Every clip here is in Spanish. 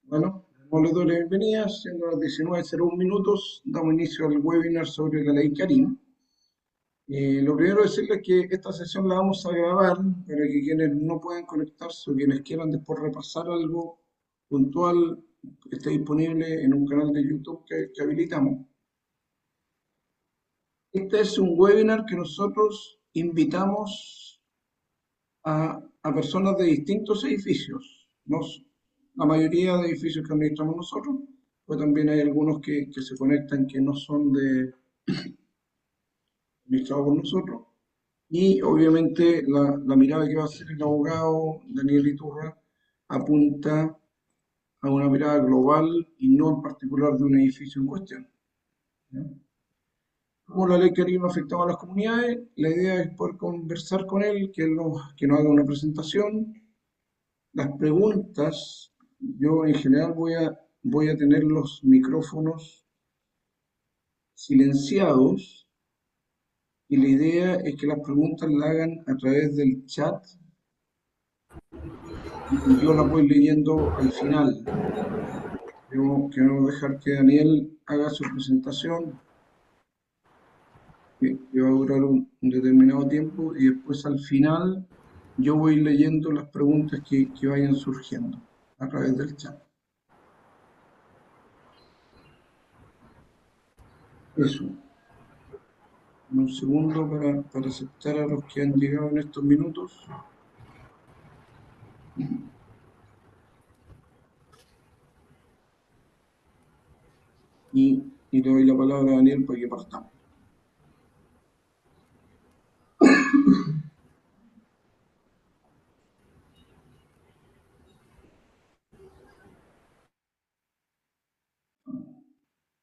Bueno, les doy la bienvenida, siendo las 19:01 damos inicio al webinar sobre la ley Karim. Lo primero es decirles que esta sesión la vamos a grabar para que quienes no puedan conectarse o quienes quieran después repasar algo puntual esté disponible en un canal de YouTube que habilitamos. Este es un webinar que nosotros invitamos a personas de distintos edificios. La mayoría de edificios que administramos nosotros, pues también hay algunos que se conectan que no son administrados por nosotros. Y obviamente la mirada que va a hacer el abogado Daniel Iturra apunta a una mirada global y no en particular de un edificio en cuestión. ¿Ya? Como la ley Karim no afectaba a las comunidades, la idea es poder conversar con él, que nos haga una presentación. Las preguntas, yo en general voy a tener los micrófonos silenciados y la idea es que las preguntas las hagan a través del chat y yo las voy leyendo al final. Quiero dejar que Daniel haga su presentación, que va a durar un determinado tiempo y después al final yo voy leyendo las preguntas que vayan surgiendo a través del chat. Eso. Un segundo para aceptar a los que han llegado en estos minutos. Y le doy la palabra a Daniel para que partamos.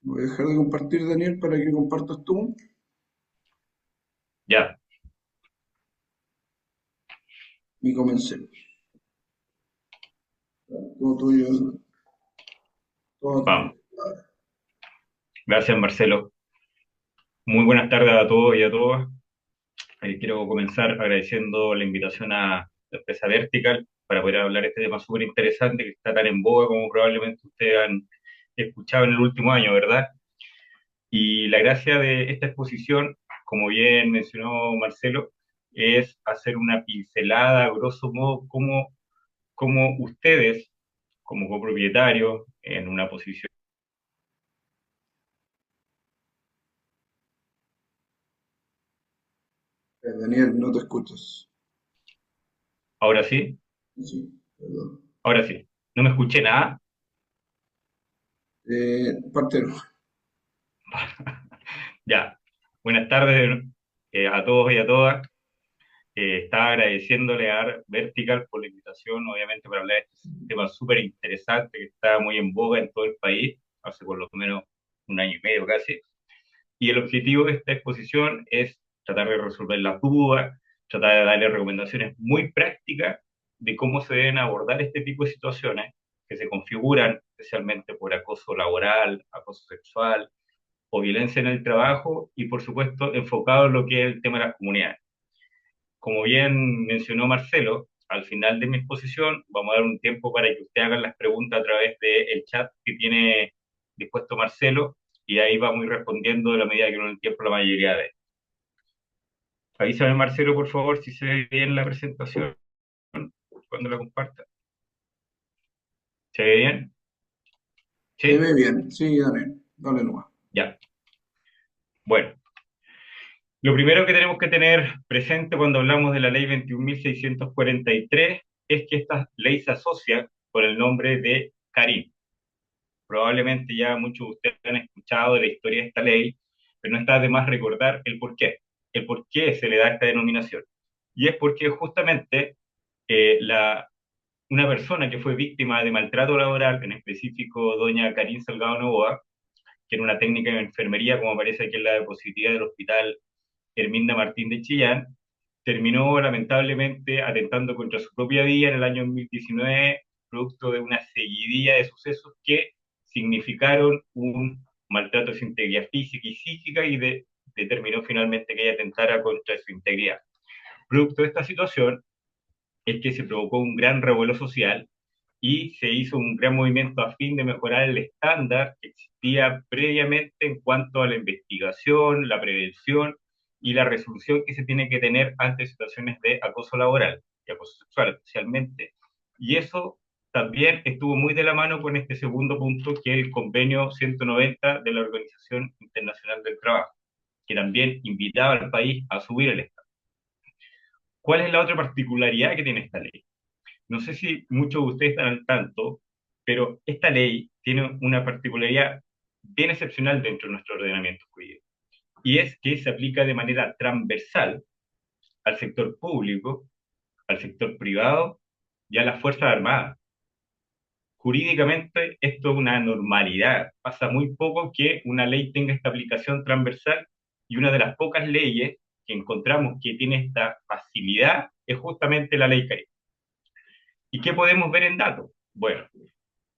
Voy a dejar de compartir, Daniel, para que compartas tú Ya, y comencemos. Todo tuyo, todo tuyo. vamos. Gracias, Marcelo. Muy buenas tardes a todos y a todas. Quiero comenzar agradeciendo la invitación a la empresa Vertical para poder hablar de este tema súper interesante que está tan en boga como probablemente ustedes han escuchado en el último año, ¿verdad? Y la gracia de esta exposición, como bien mencionó Marcelo, es hacer una pincelada, a grosso modo, cómo ustedes, como copropietarios, en una posición. Daniel, no te escuchas. Ahora sí, Sí, perdón. ahora sí. No me escuché nada. Partero. Ya, buenas tardes a todos y a todas. Estaba agradeciéndole a Vertical por la invitación, obviamente, para hablar de este tema súper interesante que está muy en boga en todo el país, hace por lo menos un año y medio casi. Y el objetivo de esta exposición es tratar de resolver las dudas, tratar de darle recomendaciones muy prácticas de cómo se deben abordar este tipo de situaciones que se configuran especialmente por acoso laboral, acoso sexual o violencia en el trabajo y, por supuesto, enfocado en lo que es el tema de las comunidades. Como bien mencionó Marcelo, al final de mi exposición vamos a dar un tiempo para que ustedes hagan las preguntas a través del chat que tiene dispuesto Marcelo y ahí vamos a ir respondiendo de la medida que nos dé el tiempo la mayoría de ellos. Avísame, Marcelo, por favor, si se ve bien la presentación cuando la comparta. ¿Se ve bien? Se ¿Sí? ve bien. Sí, Daniel. Dale nomás. Ya. Bueno, lo primero que tenemos que tener presente cuando hablamos de la ley 21.643 es que esta ley se asocia con el nombre de Karim. Probablemente ya muchos de ustedes han escuchado de la historia de esta ley, pero no está de más recordar el por qué se le da esta denominación. Y es porque justamente una persona que fue víctima de maltrato laboral, en específico doña Karin Salgado Novoa, que era una técnica de enfermería, como aparece aquí en la diapositiva del Hospital Herminda Martín de Chillán, terminó lamentablemente atentando contra su propia vida en el año 2019, producto de una seguidilla de sucesos que significaron un maltrato a su integridad física y psíquica y determinó finalmente que ella atentara contra su integridad. Producto de esta situación es que se provocó un gran revuelo social y se hizo un gran movimiento a fin de mejorar el estándar que existía previamente en cuanto a la investigación, la prevención y la resolución que se tiene que tener ante situaciones de acoso laboral y acoso sexual especialmente. Y eso también estuvo muy de la mano con este segundo punto, que es el convenio 190 de la Organización Internacional del Trabajo, que también invitaba al país a subir el estándar. ¿Cuál es la otra particularidad que tiene esta ley? No sé si muchos de ustedes están al tanto, pero esta ley tiene una particularidad bien excepcional dentro de nuestro ordenamiento jurídico, y es que se aplica de manera transversal al sector público, al sector privado y a las Fuerzas Armadas. Jurídicamente esto es una normalidad. Pasa muy poco que una ley tenga esta aplicación transversal, y una de las pocas leyes que encontramos que tiene esta facilidad es justamente la ley Carí. ¿Y qué podemos ver en datos? Bueno,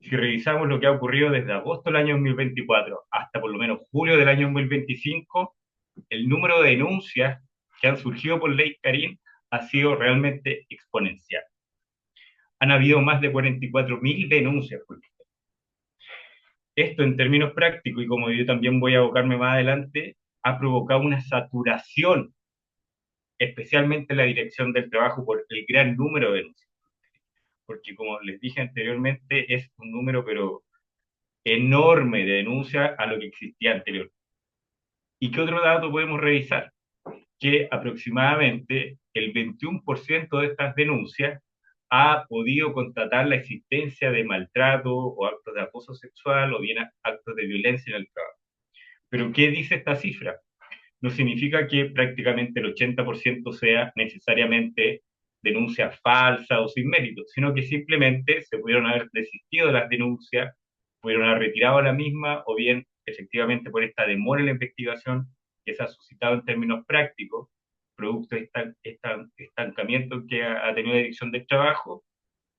si revisamos lo que ha ocurrido desde agosto del año 2024 hasta por lo menos julio del año 2025, el número de denuncias que han surgido por ley Karim ha sido realmente exponencial. Han habido más de 44.000 denuncias por ley. Esto en términos prácticos, y como yo también voy a abocarme más adelante, ha provocado una saturación, especialmente en la dirección del trabajo, por el gran número de denuncias. Porque como les dije anteriormente, es un número pero enorme de denuncias a lo que existía anterior. ¿Y qué otro dato podemos revisar? Que aproximadamente el 21% de estas denuncias ha podido constatar la existencia de maltrato o actos de acoso sexual o bien actos de violencia en el trabajo. Pero ¿qué dice esta cifra? No significa que prácticamente el 80% sea necesariamente denuncias falsas o sin mérito, sino que simplemente se pudieron haber desistido de las denuncias, pudieron haber retirado la misma, o bien efectivamente por esta demora en la investigación que se ha suscitado en términos prácticos, producto de este estancamiento que ha tenido la Dirección del Trabajo,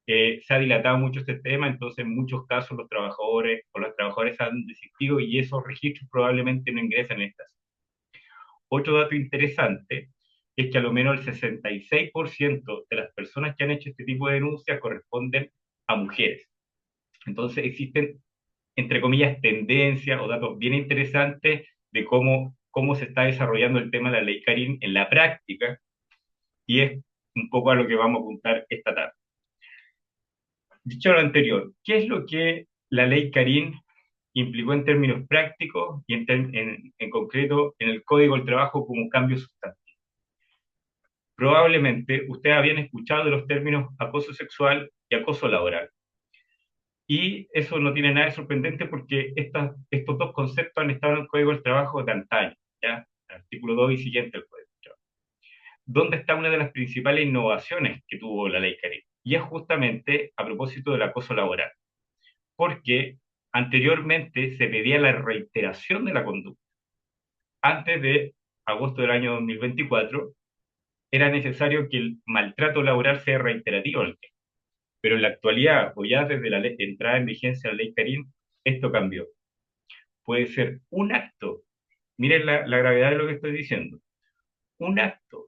se ha dilatado mucho este tema. Entonces en muchos casos los trabajadores o las trabajadoras han desistido y esos registros probablemente no ingresan en estas. Otro dato interesante es que a lo menos el 66% de las personas que han hecho este tipo de denuncias corresponden a mujeres. Entonces existen, entre comillas, tendencias o datos bien interesantes de cómo se está desarrollando el tema de la ley Karim en la práctica, y es un poco a lo que vamos a apuntar esta tarde. Dicho lo anterior, ¿qué es lo que la ley Karim implicó en términos prácticos y en concreto en el Código del Trabajo como cambio sustantivo? Probablemente ustedes habían escuchado de los términos acoso sexual y acoso laboral. Y eso no tiene nada de sorprendente porque estos dos conceptos han estado en el Código del Trabajo de antaño, ¿ya? El artículo 2 y siguiente del Código del Trabajo. ¿Dónde está una de las principales innovaciones que tuvo la ley Karim? Y es justamente a propósito del acoso laboral. Porque anteriormente se pedía la reiteración de la conducta. Antes de agosto del año 2024, era necesario que el maltrato laboral sea reiterativo en el tiempo. Pero en la actualidad, o ya desde la entrada en vigencia de la ley Karim, esto cambió. Puede ser un acto, miren la gravedad de lo que estoy diciendo, un acto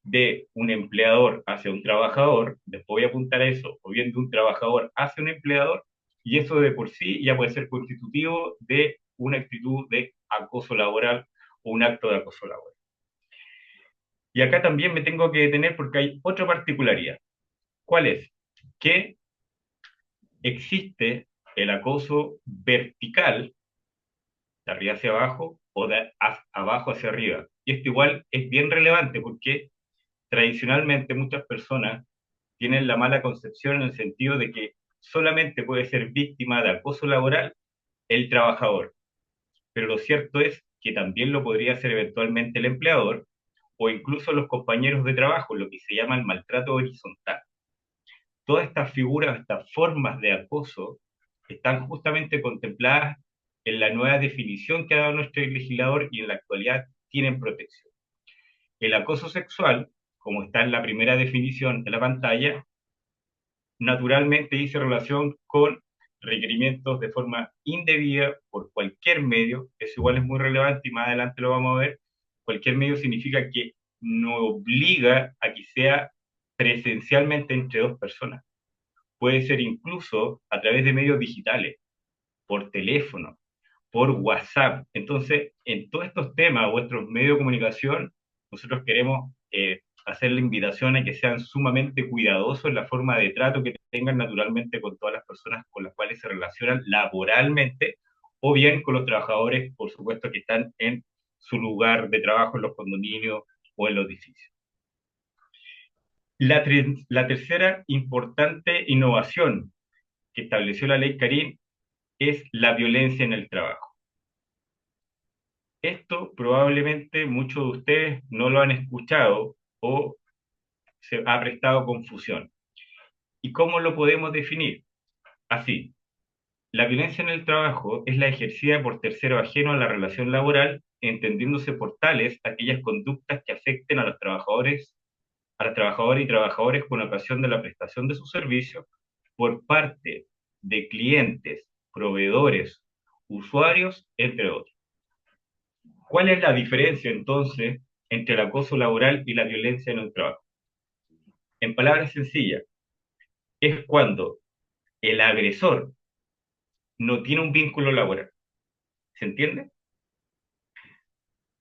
de un empleador hacia un trabajador, después voy a apuntar a eso, o bien de un trabajador hacia un empleador, y eso de por sí ya puede ser constitutivo de una actitud de acoso laboral o un acto de acoso laboral. Y acá también me tengo que detener porque hay otra particularidad. ¿Cuál es? Que existe el acoso vertical, de arriba hacia abajo, o de abajo hacia arriba. Y esto igual es bien relevante porque tradicionalmente muchas personas tienen la mala concepción en el sentido de que solamente puede ser víctima de acoso laboral el trabajador. Pero lo cierto es que también lo podría ser eventualmente el empleador o incluso los compañeros de trabajo, lo que se llama el maltrato horizontal. Todas estas figuras, estas formas de acoso, están justamente contempladas en la nueva definición que ha dado nuestro legislador y en la actualidad tienen protección. El acoso sexual, como está en la primera definición de la pantalla, naturalmente dice relación con requerimientos de forma indebida por cualquier medio. Eso igual es muy relevante y más adelante lo vamos a ver. Cualquier medio significa que no obliga a que sea presencialmente entre dos personas. puede ser incluso a través de medios digitales, por teléfono, por WhatsApp. Entonces, en todos estos temas, vuestros medios de comunicación, nosotros queremos hacer la invitación a que sean sumamente cuidadosos en la forma de trato que tengan naturalmente con todas las personas con las cuales se relacionan laboralmente, o bien con los trabajadores, por supuesto, que están en su lugar de trabajo, en los condominios o en los edificios. La tercera importante innovación que estableció la ley Karim es la violencia en el trabajo. Esto probablemente muchos de ustedes no lo han escuchado o se ha prestado confusión. ¿Y cómo lo podemos definir? Así, la violencia en el trabajo es la ejercida por tercero ajeno a la relación laboral, entendiéndose por tales aquellas conductas que afecten a los trabajadores, a las trabajadoras y trabajadores con ocasión de la prestación de sus servicios por parte de clientes, proveedores, usuarios, entre otros. ¿Cuál es la diferencia entonces entre el acoso laboral y la violencia en el trabajo? En palabras sencillas, es cuando el agresor no tiene un vínculo laboral. ¿Se entiende?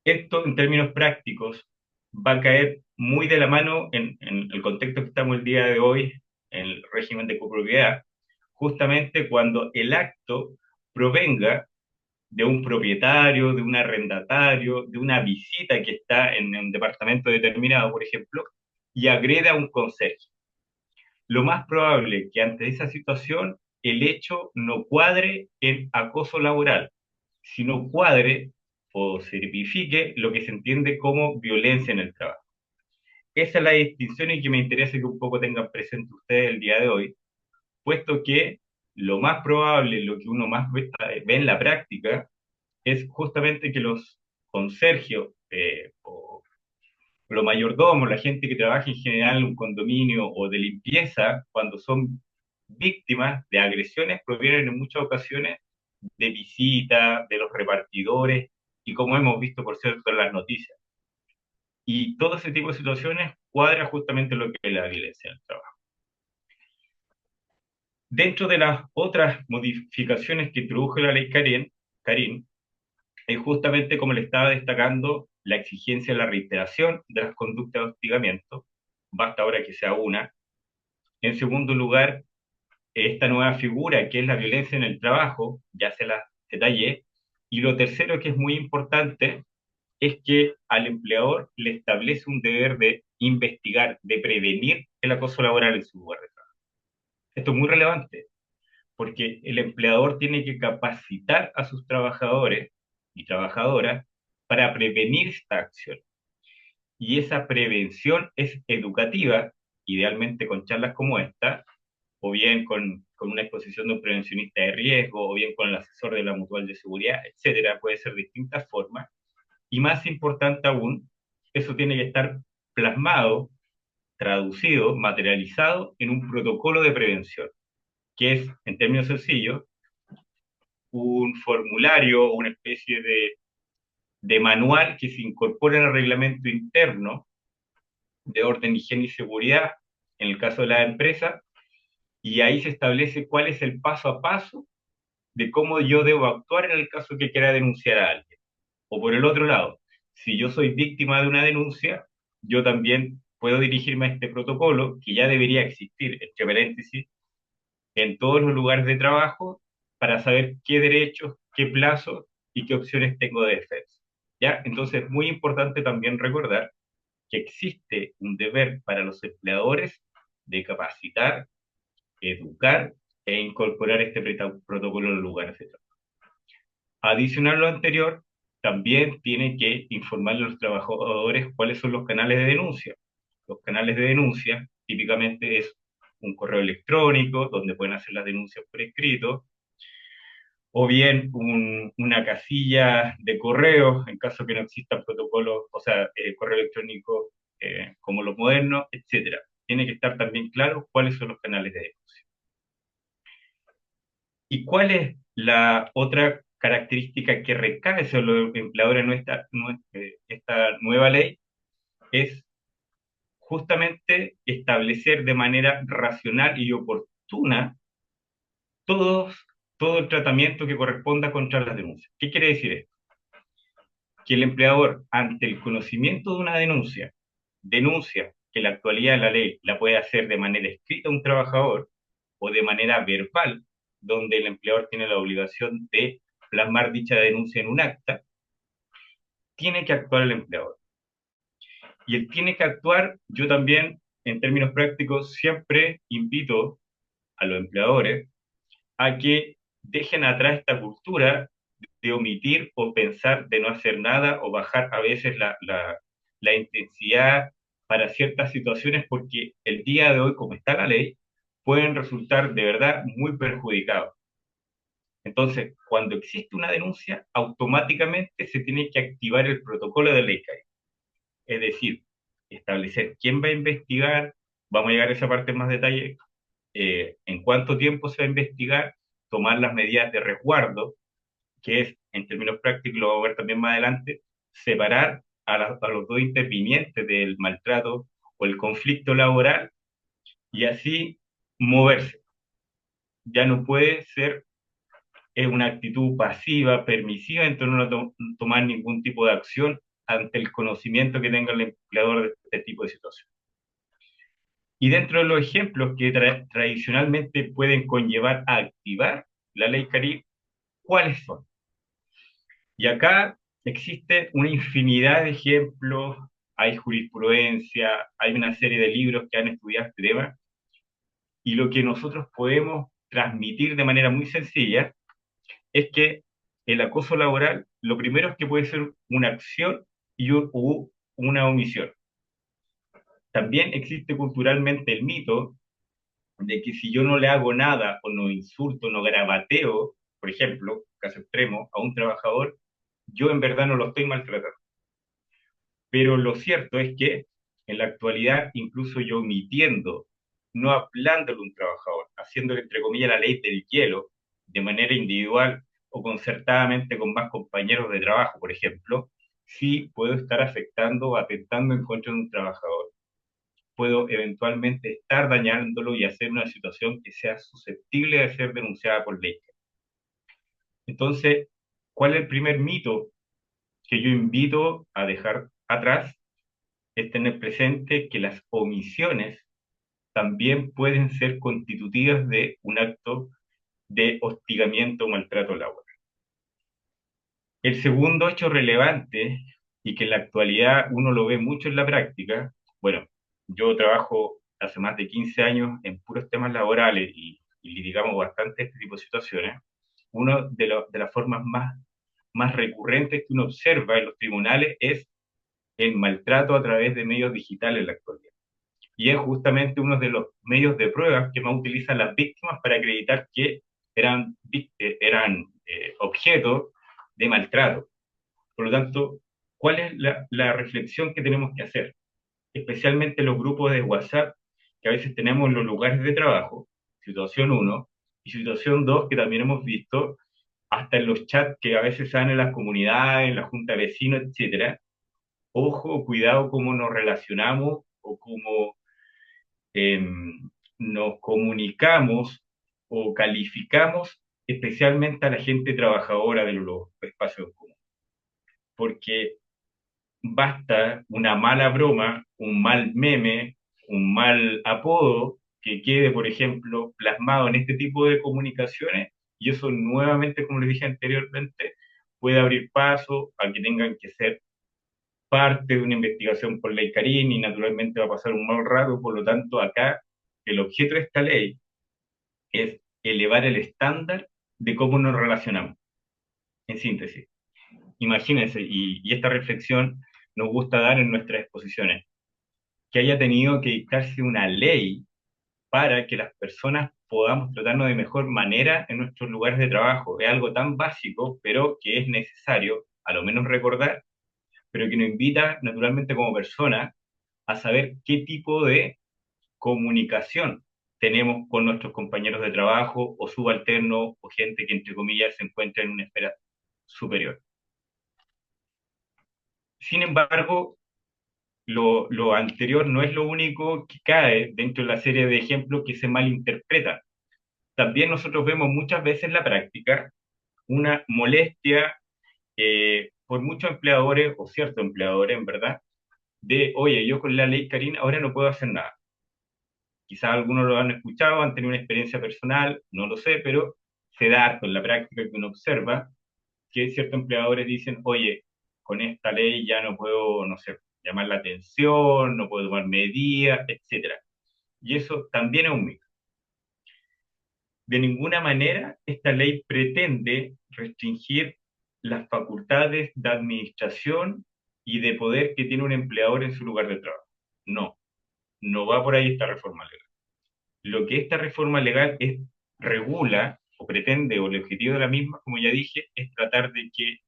Esto en términos prácticos va a caer muy de la mano en el contexto que estamos el día de hoy, en el régimen de copropiedad, justamente cuando el acto provenga de un propietario, de un arrendatario, de una visita que está en un departamento determinado, por ejemplo, y agrede a un conserje. Lo más probable es que ante esa situación el hecho no cuadre en acoso laboral, sino cuadre o certifique lo que se entiende como violencia en el trabajo. Esa es la distinción y que me interesa que un poco tengan presente ustedes el día de hoy, puesto que lo más probable, lo que uno más ve en la práctica, es justamente que los consergios o los mayordomos, la gente que trabaja en general en un condominio o de limpieza, cuando son víctimas de agresiones, provienen en muchas ocasiones de visitas, de los repartidores, y como hemos visto, por cierto, en las noticias. Y todo ese tipo de situaciones cuadra justamente lo que es la violencia en el trabajo. Dentro de las otras modificaciones que introdujo la ley Karim, es justamente como le estaba destacando la exigencia de la reiteración de las conductas de hostigamiento, basta ahora que sea una. En segundo lugar, esta nueva figura que es la violencia en el trabajo, ya se la detallé. Y lo tercero que es muy importante es que al empleador le establece un deber de investigar, de prevenir el acoso laboral en su lugar de trabajo. Esto es muy relevante porque el empleador tiene que capacitar a sus trabajadores y trabajadoras para prevenir esta acción. Y esa prevención es educativa, idealmente con charlas como esta, o bien con una exposición de un prevencionista de riesgo, o bien con el asesor de la mutual de seguridad, etcétera. Puede ser de distintas formas. Y más importante aún, eso tiene que estar plasmado, traducido, materializado en un protocolo de prevención, que es, en términos sencillos, un formulario o una especie de manual que se incorpora en el reglamento interno de orden, higiene y seguridad, en el caso de la empresa, y ahí se establece cuál es el paso a paso de cómo yo debo actuar en el caso que quiera denunciar a alguien. O por el otro lado, si yo soy víctima de una denuncia, yo también puedo dirigirme a este protocolo que ya debería existir, entre paréntesis, en todos los lugares de trabajo para saber qué derechos, qué plazos y qué opciones tengo de defensa. ¿Ya? Entonces, es muy importante también recordar que existe un deber para los empleadores de capacitar, educar e incorporar este protocolo en los lugares de trabajo. Adicional a lo anterior, también tiene que informar a los trabajadores cuáles son los canales de denuncia. Los canales de denuncia típicamente es un correo electrónico donde pueden hacer las denuncias por escrito, o bien una casilla de correo en caso que no existan protocolos, o sea, correo electrónico como los modernos, etcétera. Tiene que estar también claro cuáles son los canales de denuncia. ¿Y cuál es la otra característica que recae sobre los empleadores en esta nueva ley? Es justamente establecer de manera racional oportuna todos, todo el tratamiento que corresponda contra las denuncias. ¿Qué quiere decir esto? Que el empleador, ante el conocimiento de una denuncia que en la actualidad la ley la puede hacer de manera escrita a un trabajador o de manera verbal, donde el empleador tiene la obligación de plasmar dicha denuncia en un acta, tiene que actuar el empleador. Y él tiene que actuar, yo también, en términos prácticos, siempre invito a los empleadores a que dejen atrás esta cultura de omitir o pensar de no hacer nada o bajar a veces la intensidad para ciertas situaciones porque el día de hoy, como está la ley, pueden resultar de verdad muy perjudicados. Entonces, cuando existe una denuncia, automáticamente se tiene que activar el protocolo de ley CAI. Es decir, establecer quién va a investigar, vamos a llegar a esa parte en más detalle, en cuánto tiempo se va a investigar, tomar las medidas de resguardo, que es, en términos prácticos, lo vamos a ver también más adelante, separar a los dos intervinientes del maltrato o el conflicto laboral y así moverse. Ya no puede ser una actitud pasiva, permisiva, entonces no tomar ningún tipo de acción ante el conocimiento que tenga el empleador de este tipo de situación. Y dentro de los ejemplos que tradicionalmente pueden conllevar a activar la ley Caribe, ¿cuáles son? Y acá existe una infinidad de ejemplos, hay jurisprudencia, hay una serie de libros que han estudiado este tema, y lo que nosotros podemos transmitir de manera muy sencilla es que el acoso laboral, lo primero es que puede ser una acción u una omisión. También existe culturalmente el mito de que si yo no le hago nada o no insulto, no grabateo, por ejemplo, caso extremo, a un trabajador, yo en verdad no lo estoy maltratando. Pero lo cierto es que en la actualidad, incluso yo omitiendo, no hablándole a un trabajador, haciéndole entre comillas la ley del hielo, de manera individual o concertadamente con más compañeros de trabajo, por ejemplo, sí puedo estar afectando o atentando en contra de un trabajador. Puedo eventualmente estar dañándolo y hacer una situación que sea susceptible de ser denunciada por ley. Entonces, ¿cuál es el primer mito que yo invito a dejar atrás? Es tener presente que las omisiones también pueden ser constitutivas de un acto de hostigamiento o maltrato laboral. El segundo hecho relevante, y que en la actualidad uno lo ve mucho en la práctica, bueno, yo trabajo hace más de 15 años en puros temas laborales y litigamos bastante este tipo de situaciones. Una de las formas más recurrentes que uno observa en los tribunales es el maltrato a través de medios digitales en la actualidad. Y es justamente uno de los medios de prueba que más utilizan las víctimas para acreditar que eran objeto de maltrato. Por lo tanto, ¿cuál es la reflexión que tenemos que hacer? Especialmente los grupos de WhatsApp que a veces tenemos en los lugares de trabajo, situación uno y situación 2 que también hemos visto hasta en los chats que a veces se dan en las comunidades, en la junta de vecinos, etcétera. Ojo, cuidado cómo nos relacionamos o cómo eh, nos comunicamos o calificamos especialmente a la gente trabajadora de los espacios comunes. Porque basta una mala broma, un mal meme, un mal apodo que quede, por ejemplo, plasmado en este tipo de comunicaciones y eso nuevamente, como les dije anteriormente, puede abrir paso a que tengan que ser parte de una investigación por ley Carín y naturalmente va a pasar un mal rato, por lo tanto acá el objeto de esta ley es elevar el estándar de cómo nos relacionamos, en síntesis. Imagínense, y esta reflexión nos gusta dar en nuestras exposiciones, que haya tenido que dictarse una ley para que las personas podamos tratarnos de mejor manera en nuestros lugares de trabajo. Es algo tan básico, pero que es necesario, a lo menos recordar, pero que nos invita naturalmente como personas a saber qué tipo de comunicación tenemos con nuestros compañeros de trabajo o subalternos o gente que entre comillas se encuentra en una esfera superior. Sin embargo, lo anterior no es lo único que cae dentro de la serie de ejemplos que se malinterpretan. También nosotros vemos muchas veces en la práctica una molestia por muchos empleadores, o ciertos empleadores, en verdad, de, oye, yo con la ley Karin ahora no puedo hacer nada. Quizás algunos lo han escuchado, han tenido una experiencia personal, no lo sé, pero se da harto en la práctica que uno observa que ciertos empleadores dicen, oye, con esta ley ya no puedo, no sé, llamar la atención, no puedo tomar medidas, etcétera. Y eso también es un mito. De ninguna manera esta ley pretende restringir las facultades de administración y de poder que tiene un empleador en su lugar de trabajo. No, no va por ahí esta reforma legal. Lo que esta reforma legal regula o pretende, o el objetivo de la misma, como ya dije, es tratar de que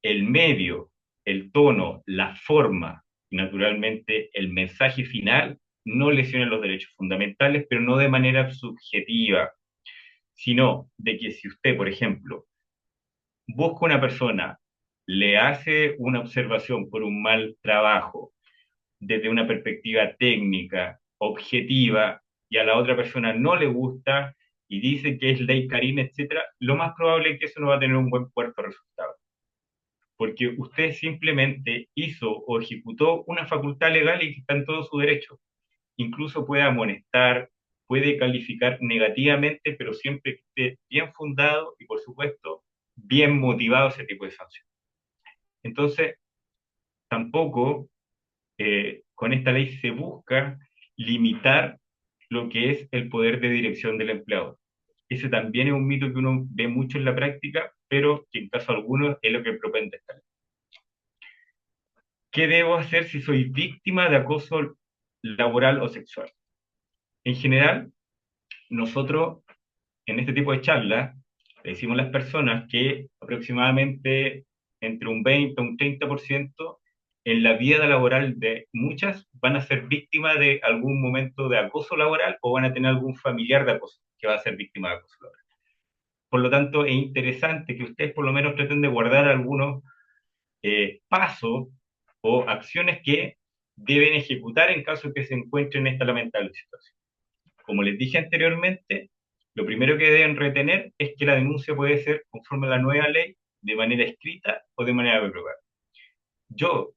el medio, el tono, la forma y naturalmente el mensaje final no lesionen los derechos fundamentales, pero no de manera subjetiva, sino de que si usted, por ejemplo, busca una persona, le hace una observación por un mal trabajo desde una perspectiva técnica, objetiva, y a la otra persona no le gusta y dice que es ley Karim, etcétera, lo más probable es que eso no va a tener un buen puerto resultado, porque usted simplemente hizo o ejecutó una facultad legal y que está en todo su derecho. Incluso puede amonestar, puede calificar negativamente, pero siempre que esté bien fundado y, por supuesto, bien motivado ese tipo de sanción. Entonces, tampoco con esta ley se busca limitar lo que es el poder de dirección del empleador. Ese también es un mito que uno ve mucho en la práctica, pero que en caso alguno es lo que propende esta ley. ¿Qué debo hacer si soy víctima de acoso laboral o sexual? En general, nosotros en este tipo de charlas le decimos a las personas que aproximadamente entre un 20 a un 30% en la vida laboral de muchas van a ser víctimas de algún momento de acoso laboral o van a tener algún familiar de acoso que va a ser víctima de acoso laboral. Por lo tanto, es interesante que ustedes por lo menos traten de guardar algunos pasos o acciones que deben ejecutar en caso de que se encuentren en esta lamentable situación. Como les dije anteriormente, lo primero que deben retener es que la denuncia puede ser, conforme a la nueva ley, de manera escrita o de manera verbal. Yo,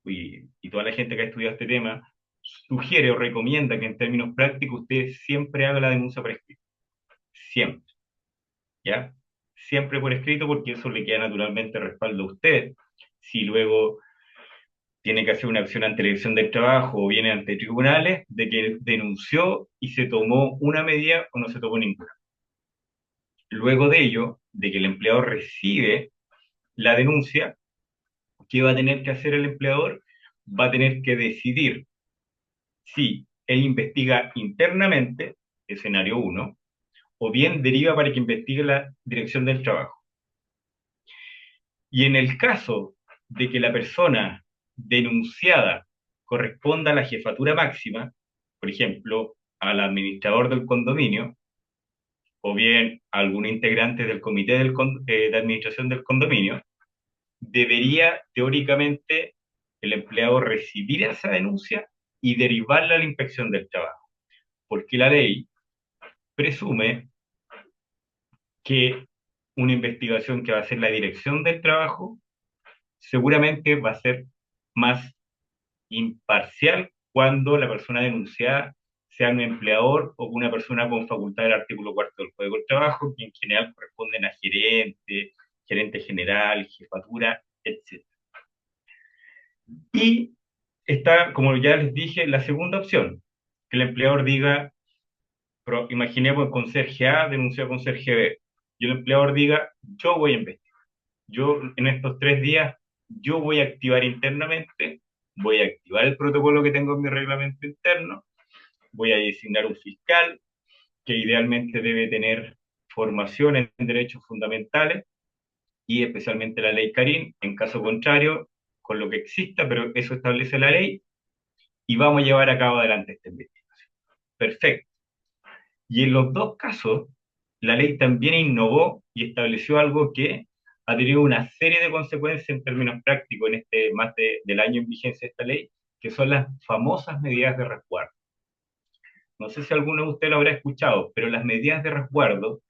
y toda la gente que ha estudiado este tema, sugiere o recomienda que en términos prácticos usted siempre haga la denuncia por escrito. Siempre, ¿ya? Siempre por escrito porque eso le queda naturalmente respaldo a usted. Si luego tiene que hacer una acción ante la Dirección del Trabajo o viene ante tribunales de que denunció y se tomó una medida o no se tomó ninguna. Luego de ello, de que el empleador recibe la denuncia, ¿qué va a tener que hacer el empleador? Va a tener que decidir si él investiga internamente, escenario uno, o bien deriva para que investigue la Dirección del Trabajo. Y en el caso de que la persona denunciada corresponda a la jefatura máxima, por ejemplo, al administrador del condominio, o bien a algún integrante del comité de administración del condominio, debería teóricamente el empleado recibir esa denuncia y derivarla a la inspección del trabajo, porque la ley presume que una investigación que va a hacer la dirección del trabajo seguramente va a ser más imparcial cuando la persona denunciada sea un empleador o una persona con facultad del artículo cuarto del Código del Trabajo, que en general corresponden a gerente, gerente general, jefatura, etc. Y está, como ya les dije, la segunda opción, que el empleador diga, imaginemos el conserje A denunció a conserje B, y el empleador diga, yo voy a investigar, yo en estos 3 días, yo voy a activar internamente, voy a activar el protocolo que tengo en mi reglamento interno, voy a designar un fiscal que idealmente debe tener formación en derechos fundamentales y especialmente la ley Karim, en caso contrario, con lo que exista, pero eso establece la ley, y vamos a llevar a cabo adelante esta investigación. Perfecto. Y en los dos casos, la ley también innovó y estableció algo que ha tenido una serie de consecuencias en términos prácticos en este del año en vigencia de esta ley, que son las famosas medidas de resguardo. No sé si alguno de ustedes lo habrá escuchado, pero las medidas de resguardo,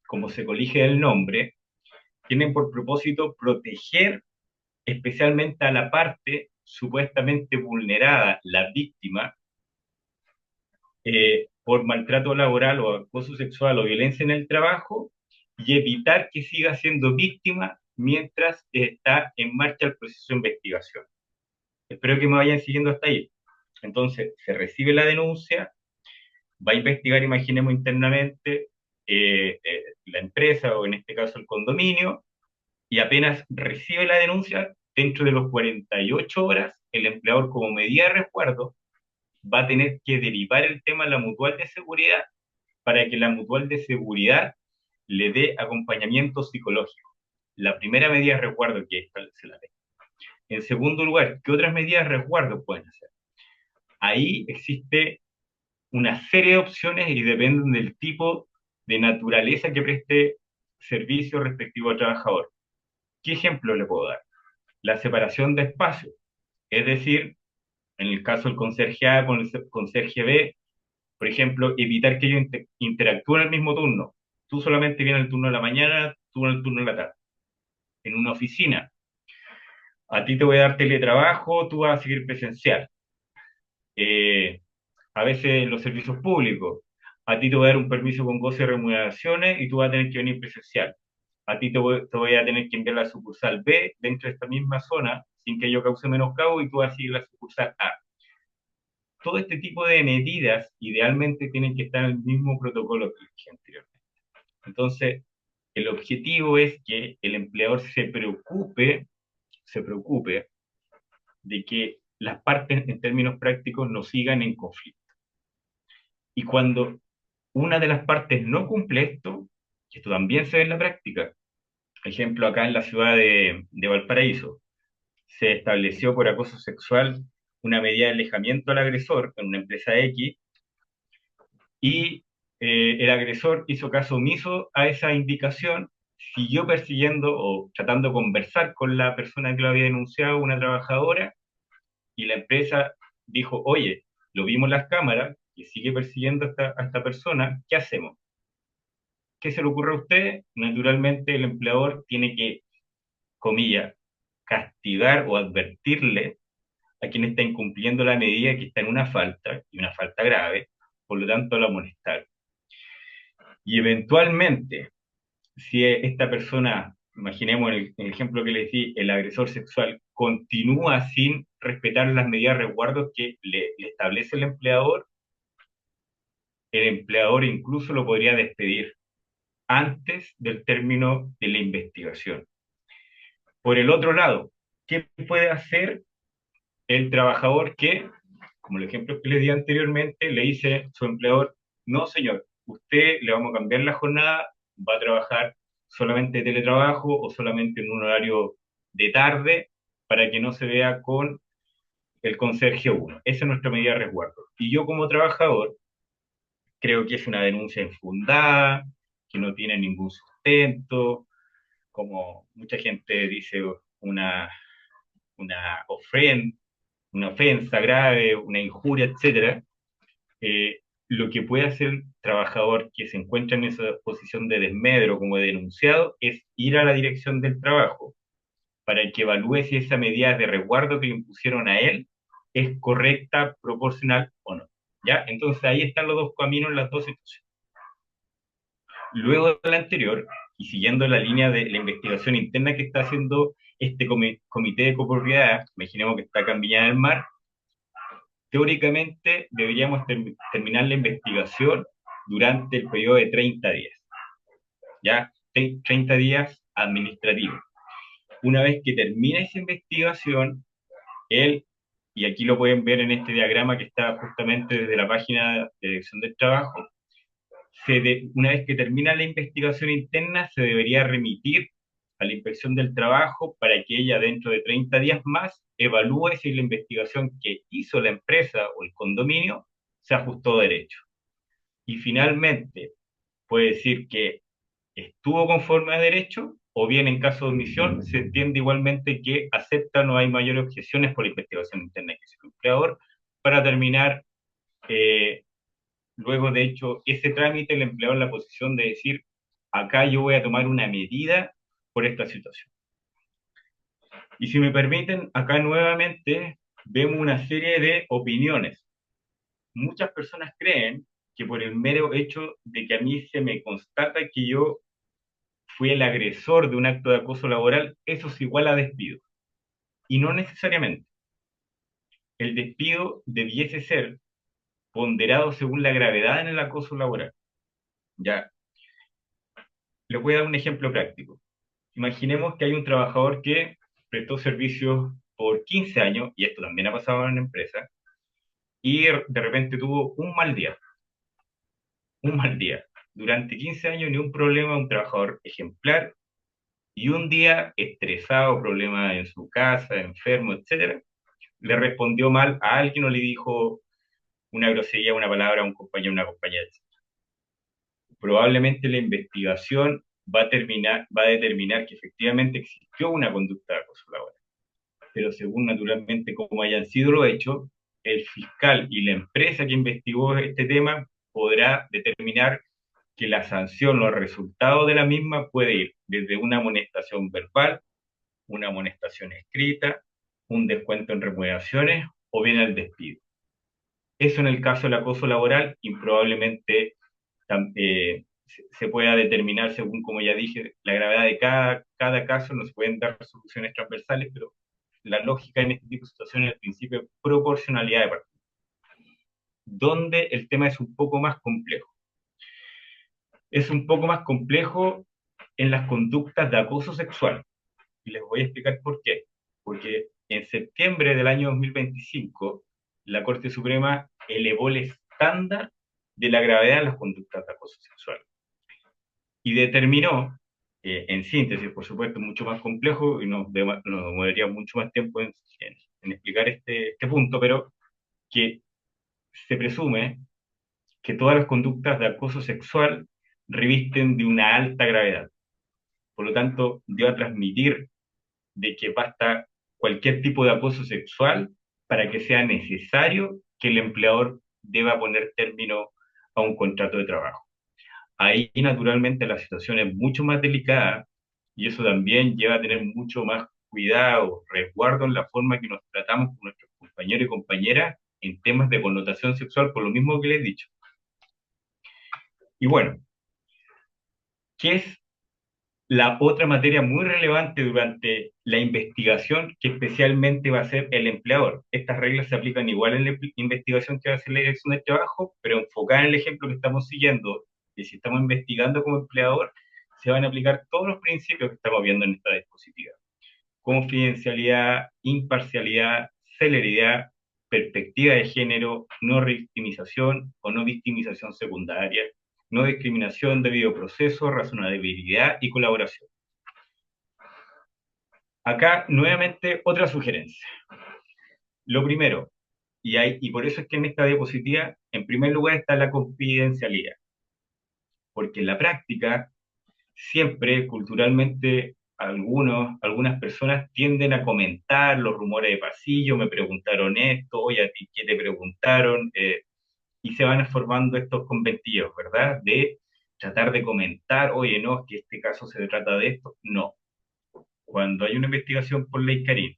como se colige el nombre, tienen por propósito proteger especialmente a la parte supuestamente vulnerada, la víctima, por maltrato laboral o acoso sexual o violencia en el trabajo, y evitar que siga siendo víctima mientras está en marcha el proceso de investigación. Espero que me vayan siguiendo hasta ahí. Entonces, se recibe la denuncia, va a investigar, imaginemos internamente, la empresa o en este caso el condominio, y apenas recibe la denuncia, dentro de los 48 horas, el empleador como medida de resguardo va a tener que derivar el tema a la mutual de seguridad para que la mutual de seguridad le dé acompañamiento psicológico. La primera medida de resguardo que establece la ley. En segundo lugar, ¿qué otras medidas de resguardo pueden hacer? Ahí existe una serie de opciones y dependen del tipo de naturaleza que preste servicio respectivo al trabajador. ¿Qué ejemplo le puedo dar? La separación de espacios, es decir, en el caso del conserje A con el conserje B, por ejemplo, evitar que ellos interactúen en el mismo turno. Tú solamente vienes el turno de la mañana, tú en el turno de la tarde. En una oficina, a ti te voy a dar teletrabajo, tú vas a seguir presencial. Eh, a veces en los servicios públicos, a ti te voy a dar un permiso con goce de remuneraciones y tú vas a tener que venir presencial. A ti te voy a tener que enviar la sucursal B dentro de esta misma zona sin que yo cause menoscabo y tú vas a seguir la sucursal A. Todo este tipo de medidas idealmente tienen que estar en el mismo protocolo que dije anteriormente. Entonces, el objetivo es que el empleador se preocupe de que las partes en términos prácticos no sigan en conflicto. Y cuando una de las partes no cumple esto, que esto también se ve en la práctica, por ejemplo, acá en la ciudad de Valparaíso, se estableció por acoso sexual una medida de alejamiento al agresor en una empresa X y el agresor hizo caso omiso a esa indicación, siguió persiguiendo o tratando de conversar con la persona que lo había denunciado, una trabajadora, y la empresa dijo, oye, lo vimos en las cámaras, que sigue persiguiendo a esta persona, ¿qué hacemos? ¿Qué se le ocurre a usted? Naturalmente el empleador tiene que, comillas, castigar o advertirle a quien está incumpliendo la medida que está en una falta, y una falta grave, por lo tanto lo amonestar. Y eventualmente, si esta persona, imaginemos en el ejemplo que les di, el agresor sexual, continúa sin respetar las medidas de resguardo que le establece el empleador incluso lo podría despedir antes del término de la investigación. Por el otro lado, ¿qué puede hacer el trabajador que, como el ejemplo que les di anteriormente, le dice a su empleador, no señor, usted le vamos a cambiar la jornada, va a trabajar solamente teletrabajo o solamente en un horario de tarde para que no se vea con el conserje 1? Esa es nuestra medida de resguardo. Y yo como trabajador creo que es una denuncia infundada, que no tiene ningún sustento, como mucha gente dice, una ofrenda, una ofensa grave, una injuria, etcétera. Lo que puede hacer el trabajador que se encuentra en esa posición de desmedro como denunciado es ir a la dirección del trabajo para que evalúe si esa medida de resguardo que le impusieron a él es correcta, proporcional o no. ¿Ya? Entonces ahí están los dos caminos, las dos situaciones. Luego de la anterior, y siguiendo la línea de la investigación interna que está haciendo este comité de copropiedad, imaginemos que está acá en Viña del Mar, teóricamente deberíamos terminar la investigación durante el periodo de 30 días, ¿ya? 30 días administrativos. Una vez que termina esa investigación, él, y aquí lo pueden ver en este diagrama que está justamente desde la página de Dirección del Trabajo, una vez que termina la investigación interna, se debería remitir a la Inspección del Trabajo para que ella dentro de 30 días más evalúe si la investigación que hizo la empresa o el condominio se ajustó a derecho. Y finalmente puede decir que estuvo conforme a derecho o bien en caso de omisión se entiende igualmente que acepta, no hay mayores objeciones por la investigación interna que hizo el empleador para terminar luego de hecho ese trámite, el empleador en la posición de decir, acá yo voy a tomar una medida por esta situación. Y si me permiten, acá nuevamente vemos una serie de opiniones. Muchas personas creen que por el mero hecho de que a mí se me constata que yo fui el agresor de un acto de acoso laboral, eso es igual a despido. Y no necesariamente. El despido debiese ser ponderado según la gravedad en el acoso laboral. Ya, les voy a dar un ejemplo práctico. Imaginemos que hay un trabajador que prestó servicios por 15 años, y esto también ha pasado en la empresa, y de repente tuvo un mal día. Durante 15 años ni un problema, un trabajador ejemplar, y un día estresado, problema en su casa, enfermo, etcétera, le respondió mal a alguien o le dijo una grosería, una palabra a un compañero, una compañera. Probablemente la investigación va a determinar que efectivamente existió una conducta de acoso laboral. Pero según naturalmente cómo hayan sido los hechos, el fiscal y la empresa que investigó este tema podrá determinar que la sanción o el resultado de la misma puede ir desde una amonestación verbal, una amonestación escrita, un descuento en remuneraciones o bien el despido. Eso en el caso del acoso laboral, improbablemente se pueda determinar según, como ya dije, la gravedad de cada caso, no se pueden dar soluciones transversales, pero la lógica en este tipo de situaciones es el principio de proporcionalidad de partida, donde el tema es un poco más complejo. Es un poco más complejo en las conductas de acoso sexual, y les voy a explicar por qué. Porque en septiembre del año 2025, la Corte Suprema elevó el estándar de la gravedad de las conductas de acoso sexual y determinó, en síntesis, por supuesto, mucho más complejo y nos demoraría mucho más tiempo en explicar este punto, pero que se presume que todas las conductas de acoso sexual revisten de una alta gravedad. Por lo tanto, dio a transmitir de que basta cualquier tipo de acoso sexual para que sea necesario que el empleador deba poner término a un contrato de trabajo. Ahí, naturalmente, la situación es mucho más delicada y eso también lleva a tener mucho más cuidado, resguardo en la forma que nos tratamos con nuestros compañeros y compañeras en temas de connotación sexual, por lo mismo que les he dicho. Y bueno, ¿qué es la otra materia muy relevante durante la investigación que especialmente va a hacer el empleador? Estas reglas se aplican igual en la investigación que va a hacer la dirección de trabajo, pero enfocada en el ejemplo que estamos siguiendo, y si estamos investigando como empleador, se van a aplicar todos los principios que estamos viendo en esta dispositiva. Confidencialidad, imparcialidad, celeridad, perspectiva de género, no victimización o no victimización secundaria, no discriminación, debido proceso, razonabilidad y colaboración. Acá, nuevamente, otra sugerencia. Lo primero, y por eso es que en esta diapositiva, en primer lugar está la confidencialidad, porque en la práctica, siempre culturalmente, algunas personas tienden a comentar los rumores de pasillo, me preguntaron esto, oye, a ti qué te preguntaron, y se van formando estos conventillos, ¿verdad? De tratar de comentar, oye, no, es que este caso se trata de esto. No. Cuando hay una investigación por ley Karim,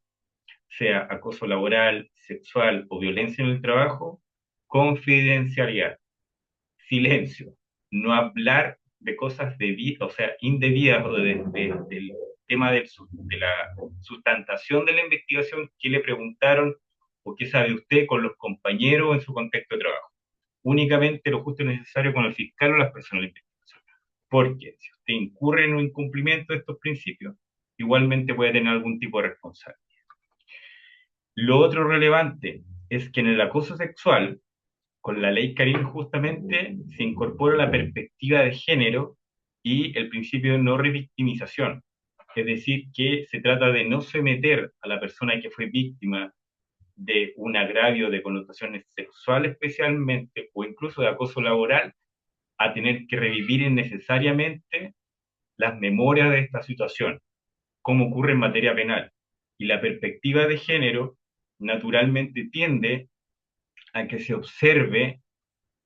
sea acoso laboral, sexual o violencia en el trabajo, confidencialidad, silencio, no hablar de cosas o sea, indebidas o del tema de la sustentación de la investigación, qué le preguntaron o qué sabe usted con los compañeros en su contexto de trabajo. Únicamente lo justo y necesario con el fiscal o las personas de investigación. Porque si usted incurre en un incumplimiento de estos principios, igualmente puede tener algún tipo de responsabilidad. Lo otro relevante es que en el acoso sexual, con la ley Karim justamente se incorpora la perspectiva de género y el principio de no revictimización. Es decir, que se trata de no someter a la persona que fue víctima de un agravio de connotaciones sexuales especialmente, o incluso de acoso laboral, a tener que revivir innecesariamente las memorias de esta situación, como ocurre en materia penal. Y la perspectiva de género naturalmente tiende a que se observe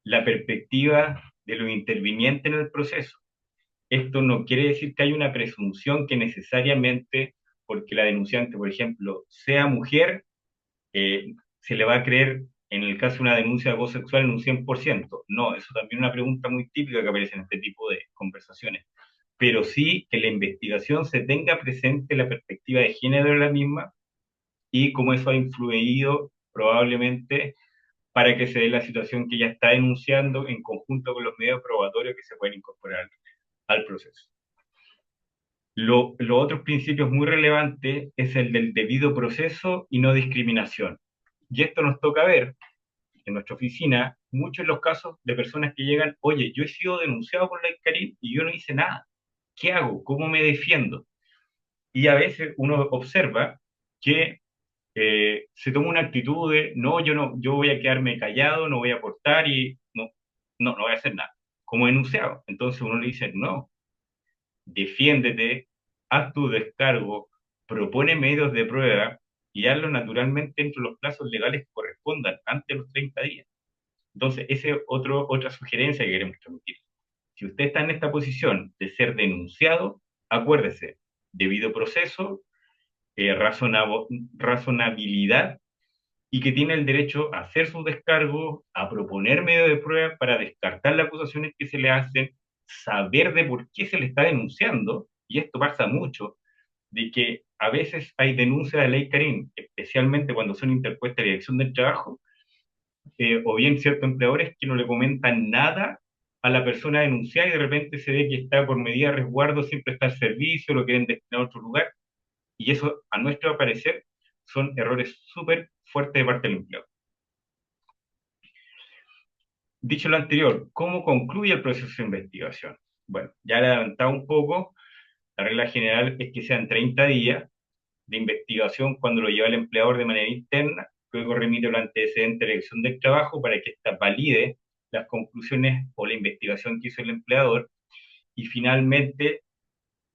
la perspectiva de los intervinientes en el proceso. Esto no quiere decir que haya una presunción que necesariamente, porque la denunciante, por ejemplo, sea mujer, eh, se le va a creer en el caso de una denuncia de acoso sexual en un 100%. No, eso también es una pregunta muy típica que aparece en este tipo de conversaciones. Pero sí que la investigación se tenga presente la perspectiva de género de la misma y cómo eso ha influido probablemente para que se dé la situación que ella está denunciando en conjunto con los medios probatorios que se pueden incorporar al proceso. Los otros principios muy relevantes es el del debido proceso y no discriminación. Y esto nos toca ver en nuestra oficina muchos de los casos de personas que llegan, oye, yo he sido denunciado por la Karim y yo no hice nada. ¿Qué hago? ¿Cómo me defiendo? Y a veces uno observa que se toma una actitud de, no, yo voy a quedarme callado, no voy a aportar y no voy a hacer nada, como denunciado. Entonces uno le dice, no, defiéndete, haz tu descargo, propone medios de prueba y hazlo naturalmente dentro de los plazos legales que correspondan, antes de los 30 días. Entonces, esa es otra sugerencia que queremos transmitir. Si usted está en esta posición de ser denunciado, acuérdese, debido proceso, razonabilidad y que tiene el derecho a hacer sus descargos, a proponer medios de prueba para descartar las acusaciones que se le hacen, saber de por qué se le está denunciando, y esto pasa mucho, de que a veces hay denuncias de ley Karim, especialmente cuando son interpuestas a la Dirección del Trabajo, o bien ciertos empleadores que no le comentan nada a la persona denunciada y de repente se ve que está por medida de resguardo, siempre está al servicio, lo quieren destinar a otro lugar, y eso, a nuestro parecer, son errores súper fuertes de parte del empleado. Dicho lo anterior, ¿cómo concluye el proceso de investigación? Bueno, ya le he adelantado un poco, la regla general es que sean 30 días de investigación cuando lo lleva el empleador de manera interna, luego remite el antecedente de la Dirección del Trabajo para que ésta valide las conclusiones o la investigación que hizo el empleador, y finalmente,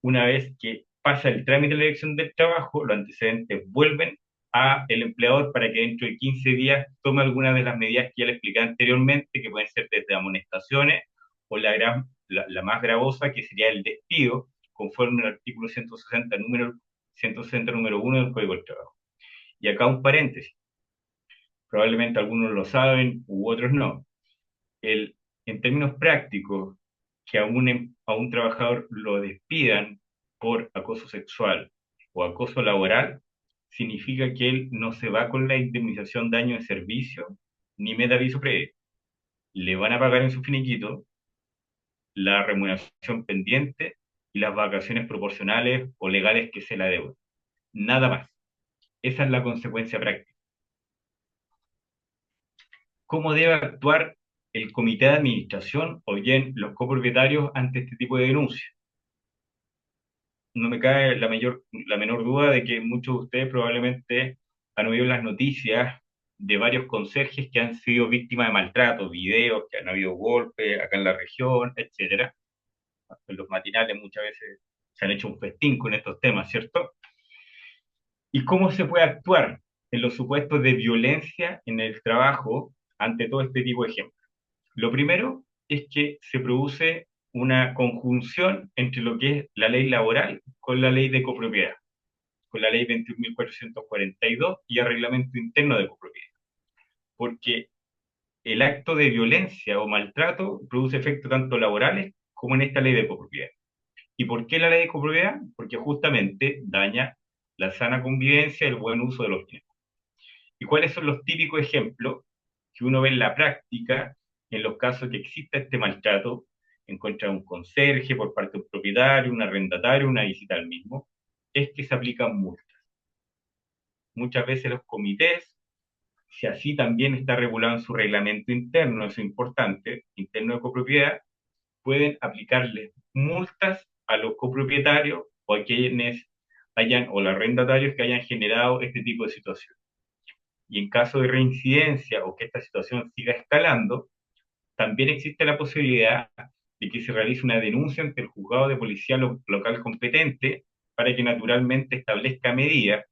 una vez que pasa el trámite de la Dirección del Trabajo, los antecedentes vuelven a el empleador para que dentro de 15 días tome algunas de las medidas que ya le expliqué anteriormente, que pueden ser desde amonestaciones o la más gravosa, que sería el despido, conforme al artículo 160 número 1 del Código del Trabajo. Y acá un paréntesis, probablemente algunos lo saben u otros no. El, en términos prácticos, que a un trabajador lo despidan por acoso sexual o acoso laboral, significa que él no se va con la indemnización de daño de servicio ni meta aviso previo. Le van a pagar en su finiquito la remuneración pendiente y las vacaciones proporcionales o legales que se la deudan. Nada más. Esa es la consecuencia práctica. ¿Cómo debe actuar el comité de administración o bien los copropietarios ante este tipo de denuncias? No me cae la menor duda de que muchos de ustedes probablemente han oído las noticias de varios conserjes que han sido víctimas de maltrato, videos, que han habido golpes acá en la región, etcétera. En los matinales muchas veces se han hecho un festín con estos temas, ¿cierto? ¿Y cómo se puede actuar en los supuestos de violencia en el trabajo ante todo este tipo de ejemplos? Lo primero es que se produce una conjunción entre lo que es la ley laboral con la ley de copropiedad, con la ley 21.442 y el reglamento interno de copropiedad. Porque el acto de violencia o maltrato produce efectos tanto laborales como en esta ley de copropiedad. ¿Y por qué la ley de copropiedad? Porque justamente daña la sana convivencia y el buen uso de los bienes. ¿Y cuáles son los típicos ejemplos que uno ve en la práctica en los casos que exista este maltrato en contra de un conserje por parte de un propietario, un arrendatario, una visita al mismo? Es que se aplican multas. Muchas veces los comités, si así también está regulado en su reglamento interno, eso es importante, interno de copropiedad, pueden aplicarles multas a los copropietarios o a quienes hayan, o los arrendatarios que hayan generado este tipo de situación. Y en caso de reincidencia o que esta situación siga escalando, también existe la posibilidad de que se realice una denuncia ante el juzgado de policía local competente para que naturalmente establezca medidas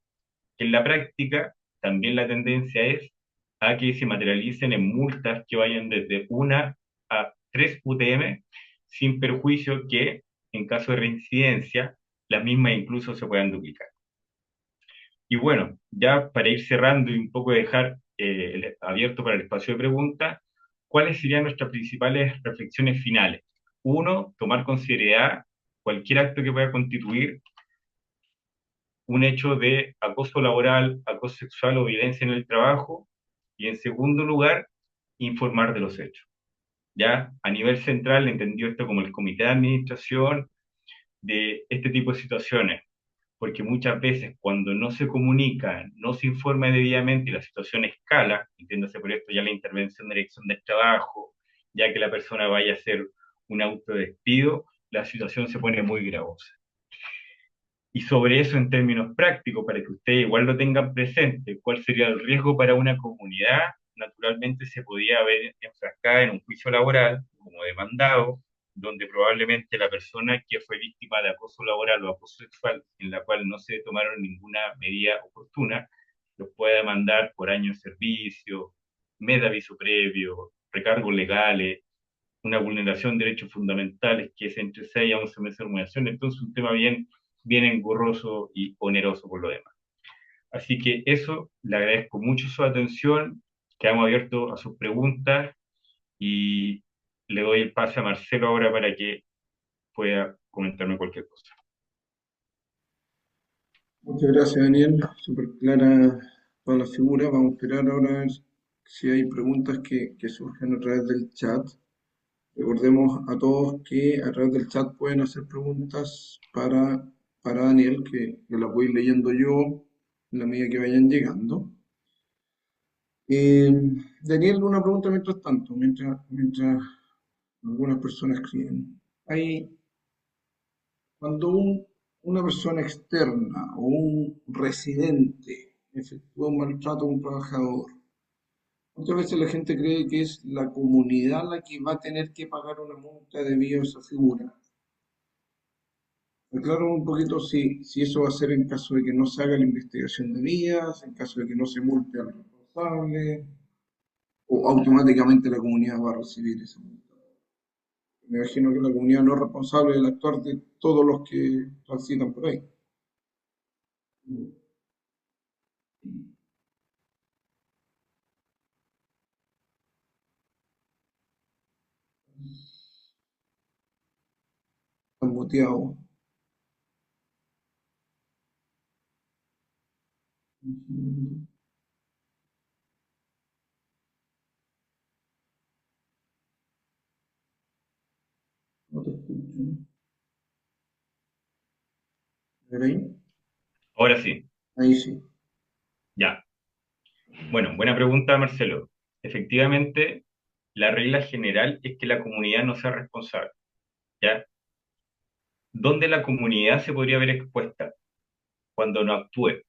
que en la práctica también la tendencia es a que se materialicen en multas que vayan desde 1 a 3 UTM, sin perjuicio que, en caso de reincidencia, las mismas incluso se puedan duplicar. Y bueno, ya para ir cerrando y un poco dejar abierto para el espacio de preguntas, ¿cuáles serían nuestras principales reflexiones finales? Uno, tomar con seriedad cualquier acto que pueda constituir un hecho de acoso laboral, acoso sexual o violencia en el trabajo. Y en segundo lugar, informar de los hechos. Ya a nivel central, entendido esto como el comité de administración de este tipo de situaciones, porque muchas veces cuando no se comunica, no se informa debidamente y la situación escala, entiéndase por esto ya la intervención de dirección del trabajo, ya que la persona vaya a hacer un autodespido, la situación se pone muy gravosa. Y sobre eso en términos prácticos, para que ustedes igual lo tengan presente, cuál sería el riesgo para una comunidad, naturalmente se podía ver enfrascada en un juicio laboral como demandado, donde probablemente la persona que fue víctima de acoso laboral o acoso sexual, en la cual no se tomaron ninguna medida oportuna, los pueda demandar por años de servicio, mes de aviso previo, recargos legales, una vulneración de derechos fundamentales que es entre 6 a 11 meses de remuneración. Entonces, un tema bien engorroso y oneroso por lo demás. Así que eso, le agradezco mucho su atención, quedamos abiertos a sus preguntas y le doy el pase a Marcelo ahora para que pueda comentarme cualquier cosa. Muchas gracias, Daniel. Súper clara toda la figura. Vamos a esperar ahora a ver si hay preguntas que surgen a través del chat. Recordemos a todos que a través del chat pueden hacer preguntas para Daniel, que las voy leyendo yo en la medida que vayan llegando. Eh, Daniel, una pregunta mientras tanto, mientras algunas personas escriben. Hay, cuando una persona externa o un residente efectúa un maltrato a un trabajador, muchas veces la gente cree que es la comunidad la que va a tener que pagar una multa debido a esa figura. Aclaro un poquito si eso va a ser en caso de que no se haga la investigación de vías, en caso de que no se multe al responsable, o automáticamente la comunidad va a recibir esa multa. Me imagino que la comunidad no es responsable del actuar de todos los que transitan por ahí. Están muteados. No te escucho. A ver ahí. Ahora sí, Ahí sí. ya. Bueno, buena pregunta, Marcelo. Efectivamente, la regla general es que la comunidad no sea responsable, ¿ya? ¿Dónde la comunidad se podría ver expuesta? Cuando no actúe.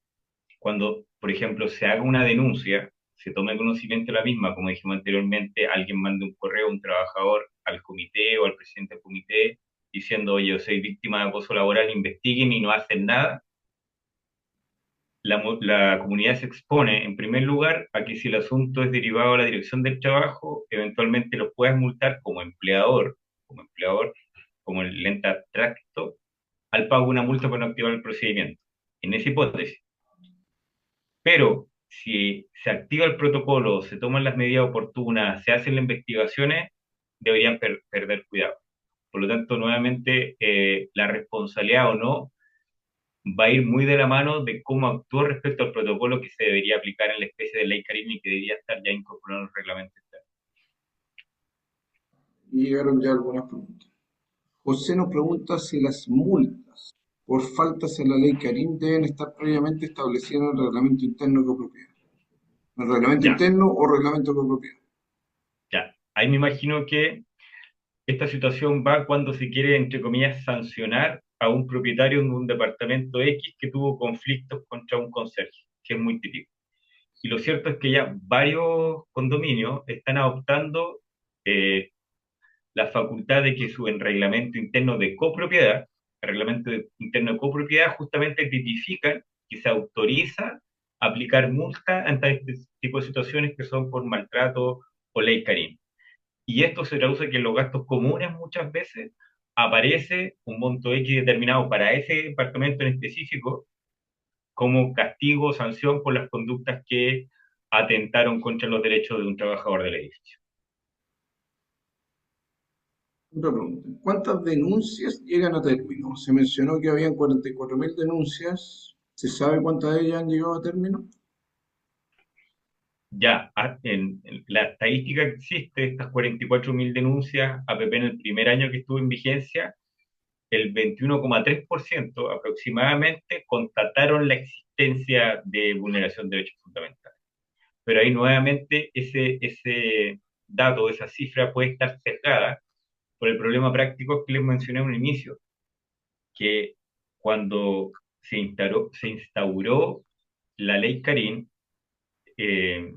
Cuando, por ejemplo, se haga una denuncia, se tome conocimiento de la misma, como dijimos anteriormente, alguien mande un correo a un trabajador al comité o al presidente del comité diciendo, oye, yo soy víctima de acoso laboral, investiguen y no hacen nada, la comunidad se expone, en primer lugar, a que si el asunto es derivado a la dirección del trabajo, eventualmente lo puedas multar como empleador, como el ente abstracto, al pago de una multa por no activar el procedimiento. En esa hipótesis. Pero si se activa el protocolo, se toman las medidas oportunas, se hacen las investigaciones, deberían perder cuidado. Por lo tanto, nuevamente, la responsabilidad o no va a ir muy de la mano de cómo actúa respecto al protocolo que se debería aplicar en la especie de ley Carim y que debería estar ya incorporado en los reglamentos internos. Y llegaron ya algunas preguntas. José nos pregunta si las multas por faltas en la ley Karim deben estar previamente establecidas en el reglamento interno de copropiedad. ¿El reglamento Ya, interno o reglamento de copropiedad? ya. Ahí me imagino que esta situación va cuando se quiere, entre comillas, sancionar a un propietario de un departamento X que tuvo conflictos contra un conserje, que es muy típico. Y lo cierto es que ya varios condominios están adoptando eh, la facultad de que su en reglamento interno de copropiedad, el reglamento interno de copropiedad justamente tipifican que se autoriza aplicar multa ante este tipo de situaciones que son por maltrato o ley Carín. Y esto se traduce que en los gastos comunes muchas veces aparece un monto X determinado para ese departamento en específico como castigo o sanción por las conductas que atentaron contra los derechos de un trabajador del edificio. Otra pregunta. ¿Cuántas denuncias llegan a término? Se mencionó que habían 44.000 denuncias. ¿Se sabe cuántas de ellas han llegado a término? Ya, en la estadística que existe, estas 44.000 denuncias APP en el primer año que estuvo en vigencia, el 21,3% aproximadamente constataron la existencia de vulneración de derechos fundamentales. Pero ahí nuevamente ese dato, esa cifra puede estar sesgada por el problema práctico que les mencioné en un inicio, que cuando se instauró la ley Carín, eh,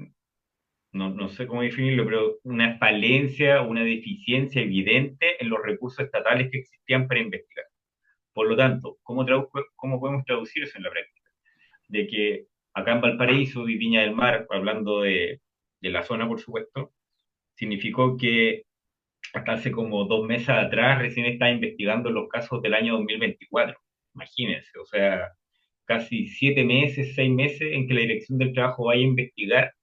no sé cómo definirlo, pero una falencia, una deficiencia evidente en los recursos estatales que existían para investigar. Por lo tanto, ¿cómo podemos traducir eso en la práctica? De que acá en Valparaíso y Viña del Mar, hablando de la zona, por supuesto, significó que hasta hace como 2 meses atrás recién estaba investigando los casos del año 2024. Imagínense, o sea, casi 7 meses, 6 meses en que la Dirección del Trabajo vaya a investigar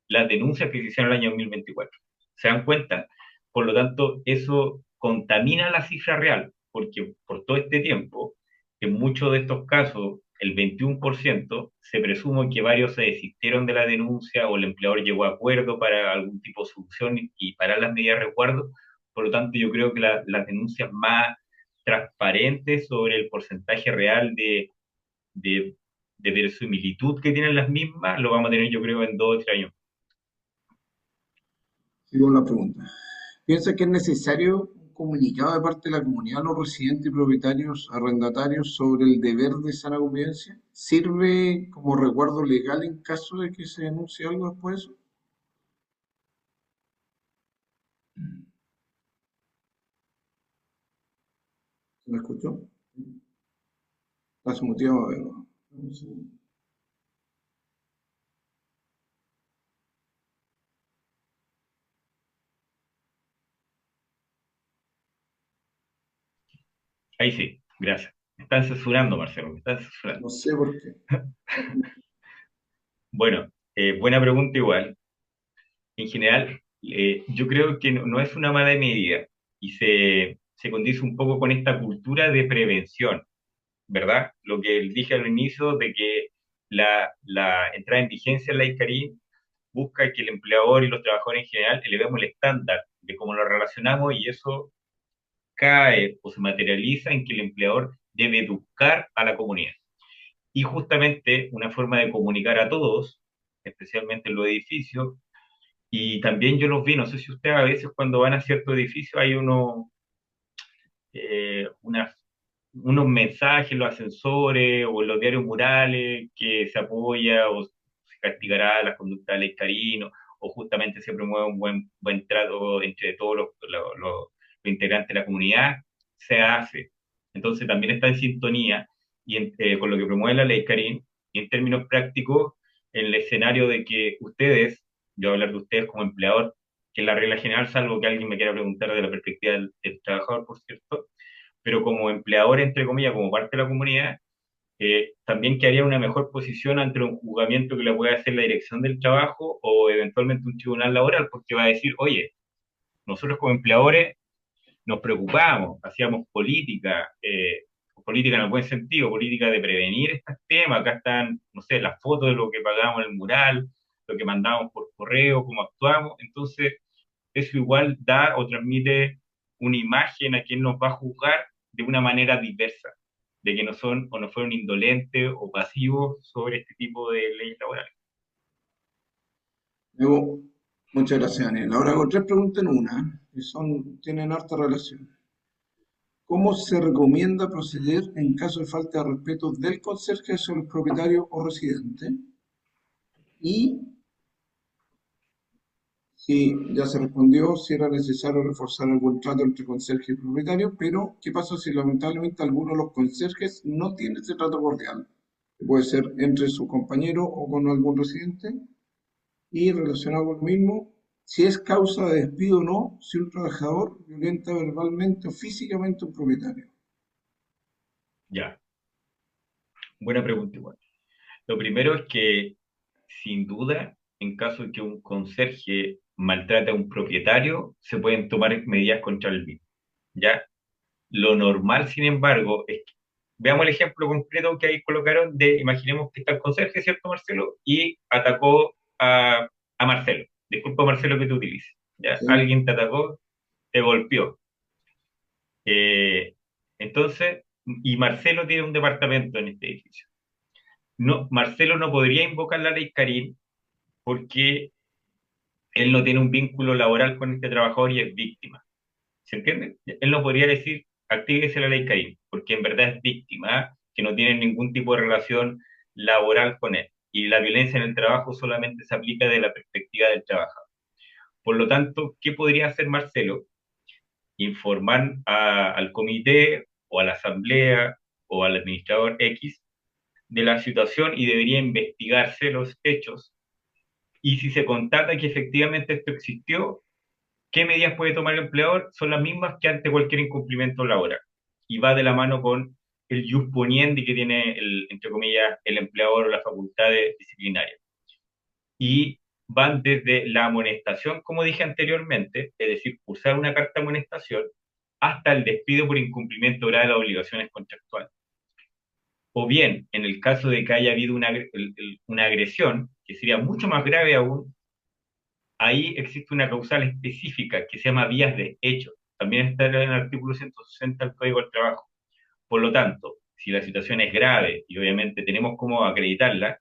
las denuncias que se hicieron en el año 2024. ¿Se dan cuenta? Por lo tanto, eso contamina la cifra real, porque por todo este tiempo, en muchos de estos casos, el 21% se presume que varios se desistieron de la denuncia o el empleador llegó a acuerdo para algún tipo de solución y para las medidas de resguardo. Por lo tanto, yo creo que las denuncias más transparentes sobre el porcentaje real de, de verosimilitud que tienen las mismas, lo vamos a tener yo creo en 2 o 3 años. Sigo con la pregunta. ¿Piensa que es necesario un comunicado de parte de la comunidad a los residentes y propietarios arrendatarios sobre el deber de sana convivencia? ¿Sirve como resguardo legal en caso de que se denuncie algo después de eso? ¿Se me escuchó? Estás muteado, a ver, ¿no? Un segundo. Ahí sí, gracias. Me están censurando, Marcelo, me están censurando. No sé por qué. Bueno, buena pregunta igual. En general, yo creo que no es una mala medida y se condice un poco con esta cultura de prevención, ¿verdad? Lo que dije al inicio de que la entrada en vigencia de la ICARI busca que el empleador y los trabajadores en general elevemos el estándar de cómo nos relacionamos y eso cae o se materializa en que el empleador debe educar a la comunidad. Y justamente una forma de comunicar a todos, especialmente en los edificios, y también yo los vi, no sé si ustedes a veces cuando van a cierto edificio hay unas unos mensajes en los ascensores o en los diarios murales que se apoya o se castigará la conducta del estarino o justamente se promueve un buen trato entre todos los integrantes de la comunidad, se hace. Entonces también está en sintonía con lo que promueve la ley Karim y en términos prácticos, en el escenario de que ustedes, yo voy a hablar de ustedes como empleador, que es la regla general, salvo que alguien me quiera preguntar de la perspectiva del trabajador, por cierto, pero como empleador, entre comillas, como parte de la comunidad, también quedaría en una mejor posición ante un juzgamiento que le pueda hacer la dirección del trabajo o eventualmente un tribunal laboral, porque va a decir, oye, nosotros como empleadores nos preocupamos, hacíamos política en el buen sentido, política de prevenir estos temas, acá están, no sé, las fotos de lo que pagamos en el mural, lo que mandamos por correo, cómo actuamos, entonces eso igual da o transmite una imagen a quien nos va a juzgar de una manera diversa, de que no son o no fueron indolentes o pasivos sobre este tipo de leyes laborales. Luego, muchas gracias, Daniel. Ahora hago tres preguntas en una, que tienen harta relación. ¿Cómo se recomienda proceder en caso de falta de respeto del conserje hacia los propietarios o residentes? Y si ya se respondió, si era necesario reforzar algún trato entre conserje y propietario, pero ¿qué pasa si lamentablemente alguno de los conserjes no tiene ese trato cordial? que puede ser entre sus compañeros o con algún residente, y relacionado con lo mismo, si es causa de despido o no, si un trabajador violenta verbalmente o físicamente a un propietario. Ya, buena pregunta igual. Lo primero es que, sin duda, en caso de que un conserje maltrate a un propietario, se pueden tomar medidas contra el mismo. ¿Ya? Lo normal, sin embargo, es que veamos el ejemplo concreto que ahí colocaron de, imaginemos que está el conserje, ¿cierto, Marcelo? Y atacó a Marcelo. Disculpa, Marcelo, que te utilice. ¿Ya? ¿Sí? Alguien te atacó, te golpeó. Eh, entonces, y Marcelo tiene un departamento en este edificio. No, Marcelo no podría invocar la ley Karim porque él no tiene un vínculo laboral con este trabajador y es víctima. ¿Se entiende? Él no podría decir, actívese la ley Caín, porque en verdad es víctima, ¿ah? Que no tiene ningún tipo de relación laboral con él. Y la violencia en el trabajo solamente se aplica desde la perspectiva del trabajador. Por lo tanto, ¿qué podría hacer Marcelo? Informar al comité o a la asamblea o al administrador X de la situación y debería investigarse los hechos. Y si se constata que efectivamente esto existió, ¿qué medidas puede tomar el empleador? Son las mismas que ante cualquier incumplimiento laboral. Y va de la mano con el jus poniendi que tiene, entre comillas, el empleador o las facultades disciplinarias. Y van desde la amonestación, como dije anteriormente, es decir, cursar una carta de amonestación, hasta el despido por incumplimiento grave de las obligaciones contractuales. O bien, en el caso de que haya habido una agresión, que sería mucho más grave aún, ahí existe una causal específica que se llama vías de hecho. También está en el artículo 160 del Código del Trabajo. Por lo tanto, si la situación es grave y obviamente tenemos cómo acreditarla,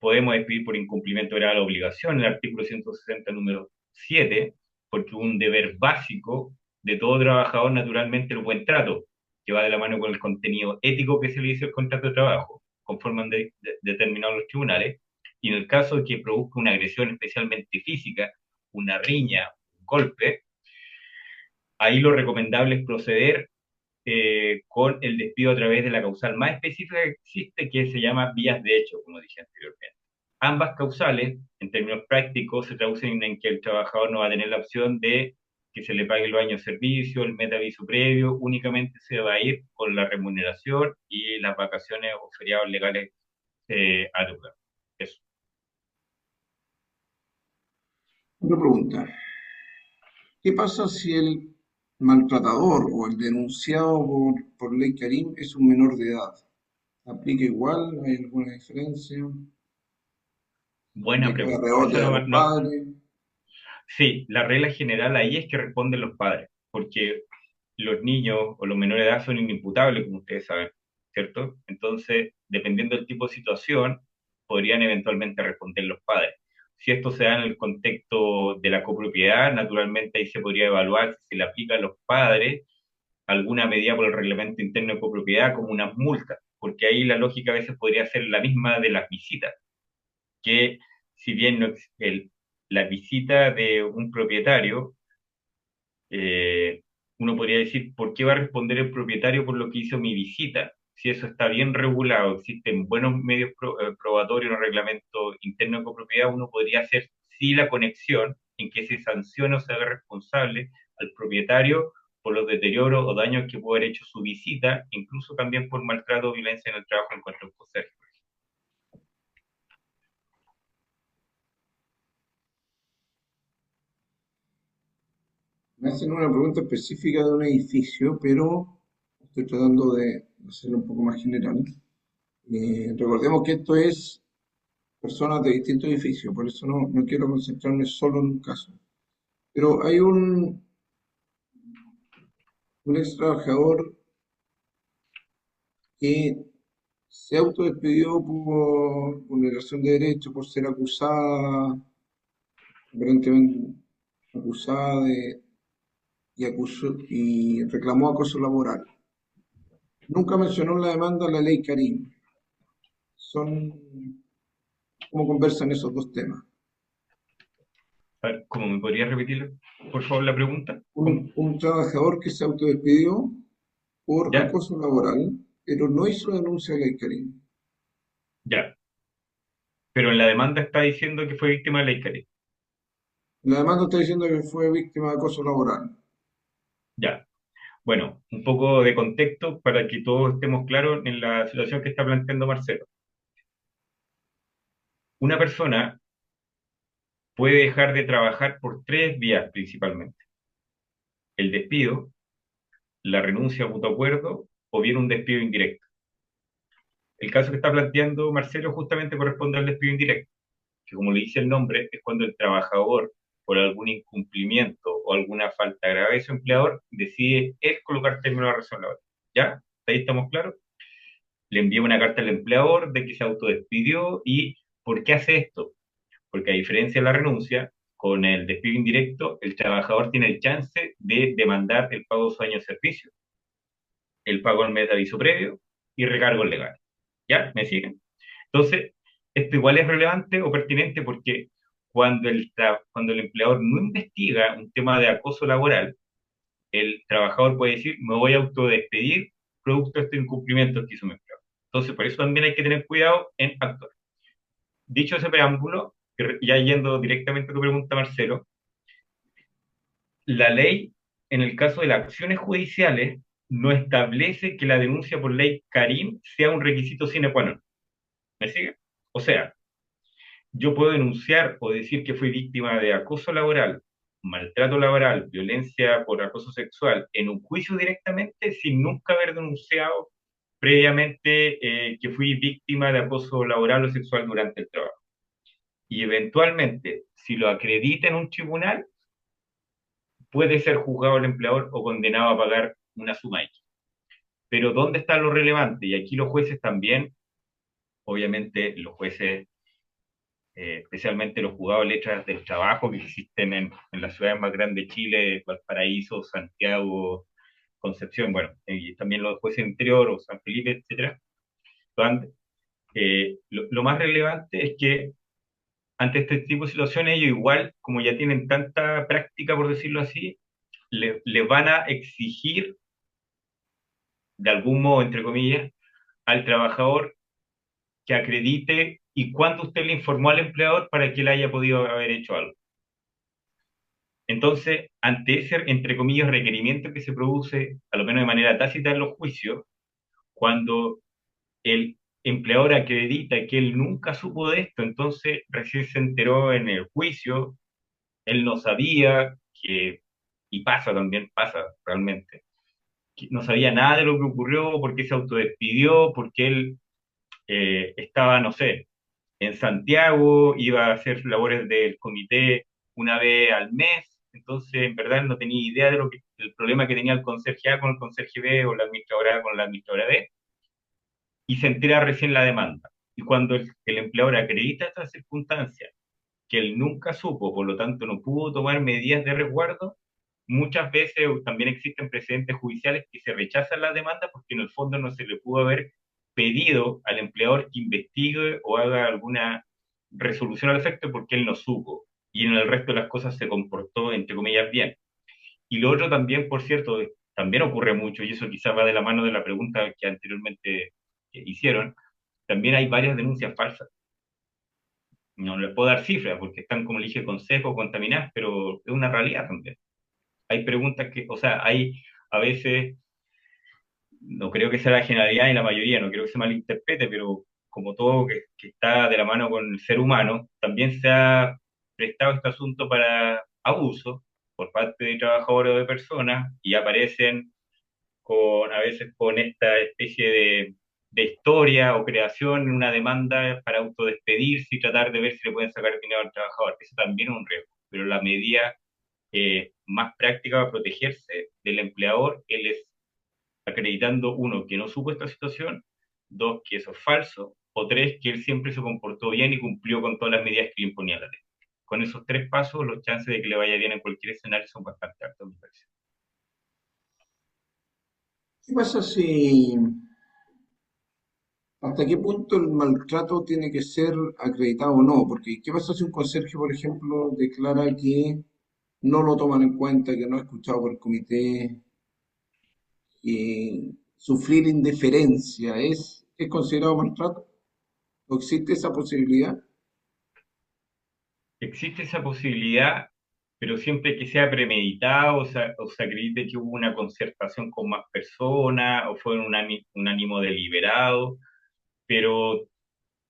podemos despedir por incumplimiento de la obligación, el artículo 160 número 7, porque un deber básico de todo trabajador naturalmente el buen trato, que va de la mano con el contenido ético que se le dice el contrato de trabajo, conforme han determinado los tribunales, y en el caso de que produzca una agresión especialmente física, una riña, un golpe, ahí lo recomendable es proceder con el despido a través de la causal más específica que existe, que se llama vías de hecho, como dije anteriormente. Ambas causales, en términos prácticos, se traducen en que el trabajador no va a tener la opción de que se le pague el baño de servicio, el metaviso previo, únicamente se va a ir con la remuneración y las vacaciones o feriados legales a tu cargo. Eso. Otra pregunta. ¿Qué pasa si el maltratador o el denunciado por ley Karim es un menor de edad? ¿Aplica igual? ¿Hay alguna diferencia? Buena ¿Aplica de pregunta. rebote Eso a los padres? sí, la regla general ahí es que responden los padres, porque los niños o los menores de edad son inimputables, como ustedes saben, ¿cierto? Entonces, dependiendo del tipo de situación, podrían eventualmente responder los padres. Si esto se da en el contexto de la copropiedad, naturalmente ahí se podría evaluar si se le aplica a los padres alguna medida por el reglamento interno de copropiedad, como unas multas, porque ahí la lógica a veces podría ser la misma de las visitas, que si bien no, la visita de un propietario eh, uno podría decir, ¿por qué va a responder el propietario por lo que hizo mi visita? Si eso está bien regulado, existen buenos medios probatorios en el reglamento interno de copropiedad, uno podría hacer sí la conexión en que se sancione o se haga responsable al propietario por los deterioros o daños que pudo haber hecho su visita, incluso también por maltrato o violencia en el trabajo en cuanto al conserje. Me hacen una pregunta específica de un edificio, pero estoy tratando de hacerlo un poco más general. Recordemos que esto es personas de distintos edificios, por eso no quiero concentrarme solo en un caso. Pero hay un ex trabajador que se autodespidió por vulneración de derechos, por ser acusada, aparentemente acusada y reclamó acoso laboral. Nunca mencionó en la demanda la ley Karim. Son, ¿cómo conversan esos dos temas? A ver, ¿cómo me podría repetir, por favor, la pregunta? ¿Cómo? Un trabajador que se autodespidió por ¿Ya? acoso laboral, pero no hizo denuncia de ley Karim. Ya, pero en la demanda está diciendo que fue víctima de la Icari. La demanda está diciendo que fue víctima de acoso laboral. Ya, bueno, un poco de contexto para que todos estemos claros en la situación que está planteando Marcelo. Una persona puede dejar de trabajar por tres vías principalmente: el despido, la renuncia a mutuo acuerdo o bien un despido indirecto. El caso que está planteando Marcelo justamente corresponde al despido indirecto, que como le dice el nombre, es cuando el trabajador, por algún incumplimiento o alguna falta grave de su empleador, decide él colocar término a la relación laboral. ¿Ya? ¿Ahí estamos claros? Le envía una carta al empleador de que se autodespidió. ¿Y por qué hace esto? Porque a diferencia de la renuncia, con el despido indirecto, el trabajador tiene el chance de demandar el pago de su año de servicio, el pago al mes de aviso previo y recargos legales. ¿Ya? ¿Me siguen? Entonces, esto igual es relevante o pertinente porque cuando el empleador no investiga un tema de acoso laboral, el trabajador puede decir, me voy a autodespedir producto de estos incumplimientos que hizo mi empleador. Entonces, por eso también hay que tener cuidado en actuar. Dicho ese preámbulo, ya yendo directamente a tu pregunta, Marcelo, la ley, en el caso de las acciones judiciales, no establece que la denuncia por ley Karim sea un requisito sine qua non. ¿Me sigue? O sea, yo puedo denunciar o decir que fui víctima de acoso laboral, maltrato laboral, violencia por acoso sexual en un juicio directamente sin nunca haber denunciado previamente que fui víctima de acoso laboral o sexual durante el trabajo. Y eventualmente, si lo acredita en un tribunal, puede ser juzgado el empleador o condenado a pagar una suma X. Pero ¿dónde está lo relevante? Y aquí los jueces también, obviamente los jueces, especialmente los juzgados de letras del trabajo que existen en las ciudades más grandes de Chile, Valparaíso, Santiago, Concepción, bueno, y también los jueces de interior o San Felipe, etcétera. Lo más relevante es que ante este tipo de situaciones ellos igual, como ya tienen tanta práctica, por decirlo así, le van a exigir, de algún modo, entre comillas, al trabajador que acredite y cuándo usted le informó al empleador para que él haya podido haber hecho algo. Entonces, ante ese, entre comillas, requerimiento que se produce, a lo menos de manera tácita en los juicios, cuando el empleador acredita que él nunca supo de esto, entonces recién se enteró en el juicio, él no sabía que, y pasa también, pasa realmente, que no sabía nada de lo que ocurrió, por qué se autodespidió, porque él estaba, no sé, en Santiago, iba a hacer labores del comité una vez al mes, entonces en verdad no tenía idea de lo que, el problema que tenía el conserje A con el conserje B o la administradora A con la administradora B, y se entera recién la demanda. Y cuando el empleador acredita esta circunstancia, que él nunca supo, por lo tanto no pudo tomar medidas de resguardo, muchas veces también existen precedentes judiciales que se rechazan las demandas porque en el fondo no se le pudo haber pedido al empleador que investigue o haga alguna resolución al efecto porque él no supo. Y en el resto de las cosas se comportó, entre comillas, bien. Y lo otro también, por cierto, también ocurre mucho, y eso quizás va de la mano de la pregunta que anteriormente hicieron, también hay varias denuncias falsas. No les puedo dar cifras porque están, como le dije, consejos contaminadas, pero es una realidad también. Hay preguntas que, o sea, hay a veces, no creo que sea la generalidad y la mayoría, no creo que se malinterprete, pero como todo que está de la mano con el ser humano, también se ha prestado este asunto para abuso por parte de trabajadores o de personas y aparecen a veces con esta especie de historia o creación, una demanda para autodespedirse y tratar de ver si le pueden sacar dinero al trabajador. Eso también es un riesgo, pero la medida más práctica para protegerse del empleador, él es acreditando, uno, que no supo esta situación, dos, que eso es falso, o tres, que él siempre se comportó bien y cumplió con todas las medidas que le imponía la ley. Con esos tres pasos, los chances de que le vaya bien en cualquier escenario son bastante altos, me parece. ¿Qué pasa si, hasta qué punto el maltrato tiene que ser acreditado o no? Porque ¿qué pasa si un conserje, por ejemplo, declara que no lo toman en cuenta, que no es escuchado por el comité, que sufrir indiferencia es considerado maltrato? ¿O existe esa posibilidad? Existe esa posibilidad, pero siempre que sea premeditado, o se acredite que hubo una concertación con más personas, o fue un ánimo deliberado, pero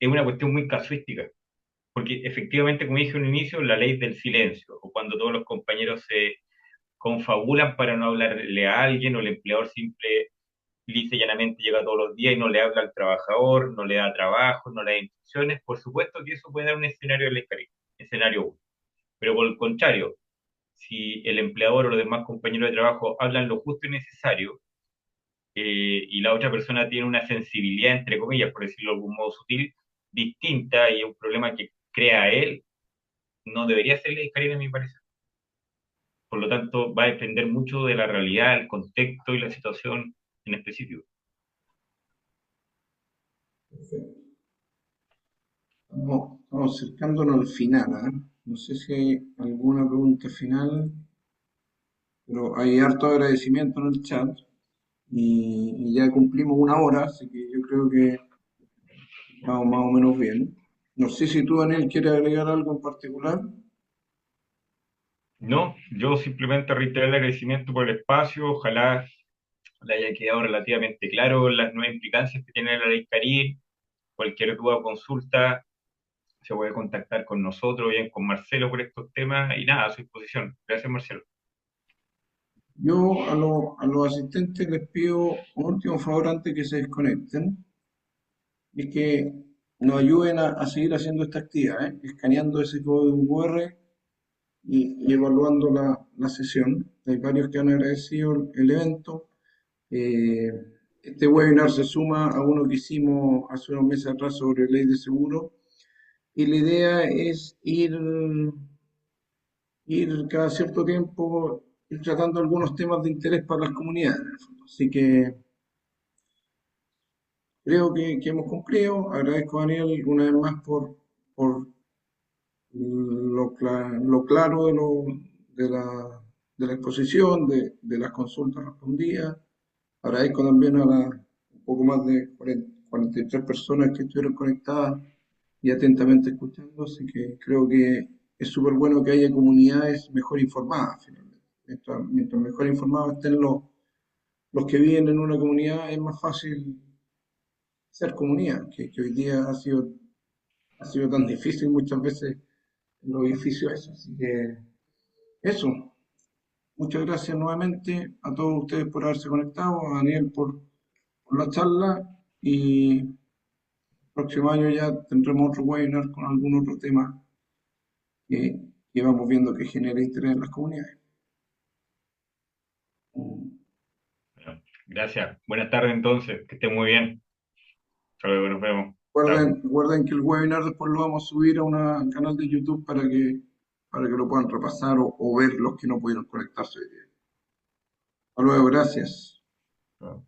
es una cuestión muy casuística, porque efectivamente, como dije en un inicio, la ley del silencio, o cuando todos los compañeros se confabulan para no hablarle a alguien, o el empleador simple, lisa y llanamente llega todos los días y no le habla al trabajador, no le da trabajo, no le da instrucciones, por supuesto que eso puede dar un escenario de la escenario 1. Pero por el contrario, si el empleador o los demás compañeros de trabajo hablan lo justo y necesario, y la otra persona tiene una sensibilidad, entre comillas, por decirlo de algún modo sutil, distinta y es un problema que crea él, no debería serle discarible a mi parecer. Por lo tanto, va a depender mucho de la realidad, el contexto y la situación en específico. Perfecto. Estamos acercándonos al final, ¿ah? No sé si hay alguna pregunta final, pero hay harto agradecimiento en el chat y ya cumplimos una hora, así que yo creo que vamos más o menos bien. No sé si tú, Daniel, quieres agregar algo en particular. No, yo simplemente reitero el agradecimiento por el espacio, ojalá le haya quedado relativamente claro las nuevas implicancias que tiene la ley Karim. Cualquier duda o consulta se puede contactar con nosotros, bien con Marcelo por estos temas y nada, a su disposición. Gracias, Marcelo. Yo a los asistentes les pido un último favor antes que se desconecten, y es que nos ayuden a seguir haciendo esta actividad, ¿eh? Escaneando ese código QR y evaluando la sesión. Hay varios que han agradecido el evento. Eh, este webinar se suma a uno que hicimos hace unos meses atrás sobre ley de seguro y la idea es ir cada cierto tiempo ir tratando algunos temas de interés para las comunidades, en el fondo. Así que creo que hemos cumplido. Agradezco a Daniel una vez más por lo claro de, la, de la exposición, de las consultas respondidas. Agradezco también a las un poco más de 43 personas que estuvieron conectadas y atentamente escuchando, así que creo que es súper bueno que haya comunidades mejor informadas, finalmente. Mientras mejor informados estén los que viven en una comunidad, es más fácil ser comunidad, que hoy día ha sido tan difícil muchas veces en los edificios eso. Así que eso, muchas gracias nuevamente a todos ustedes por haberse conectado, a Daniel por la charla y el próximo año ya tendremos otro webinar con algún otro tema que, que vamos viendo que genera interés en las comunidades. Bueno, gracias. Buenas tardes entonces, que esté muy bien. Hasta luego, nos vemos. Chao. Recuerden que el webinar después lo vamos a subir a un canal de YouTube para que lo puedan repasar o ver los que no pudieron conectarse hoy día. Hasta luego, gracias. Chao.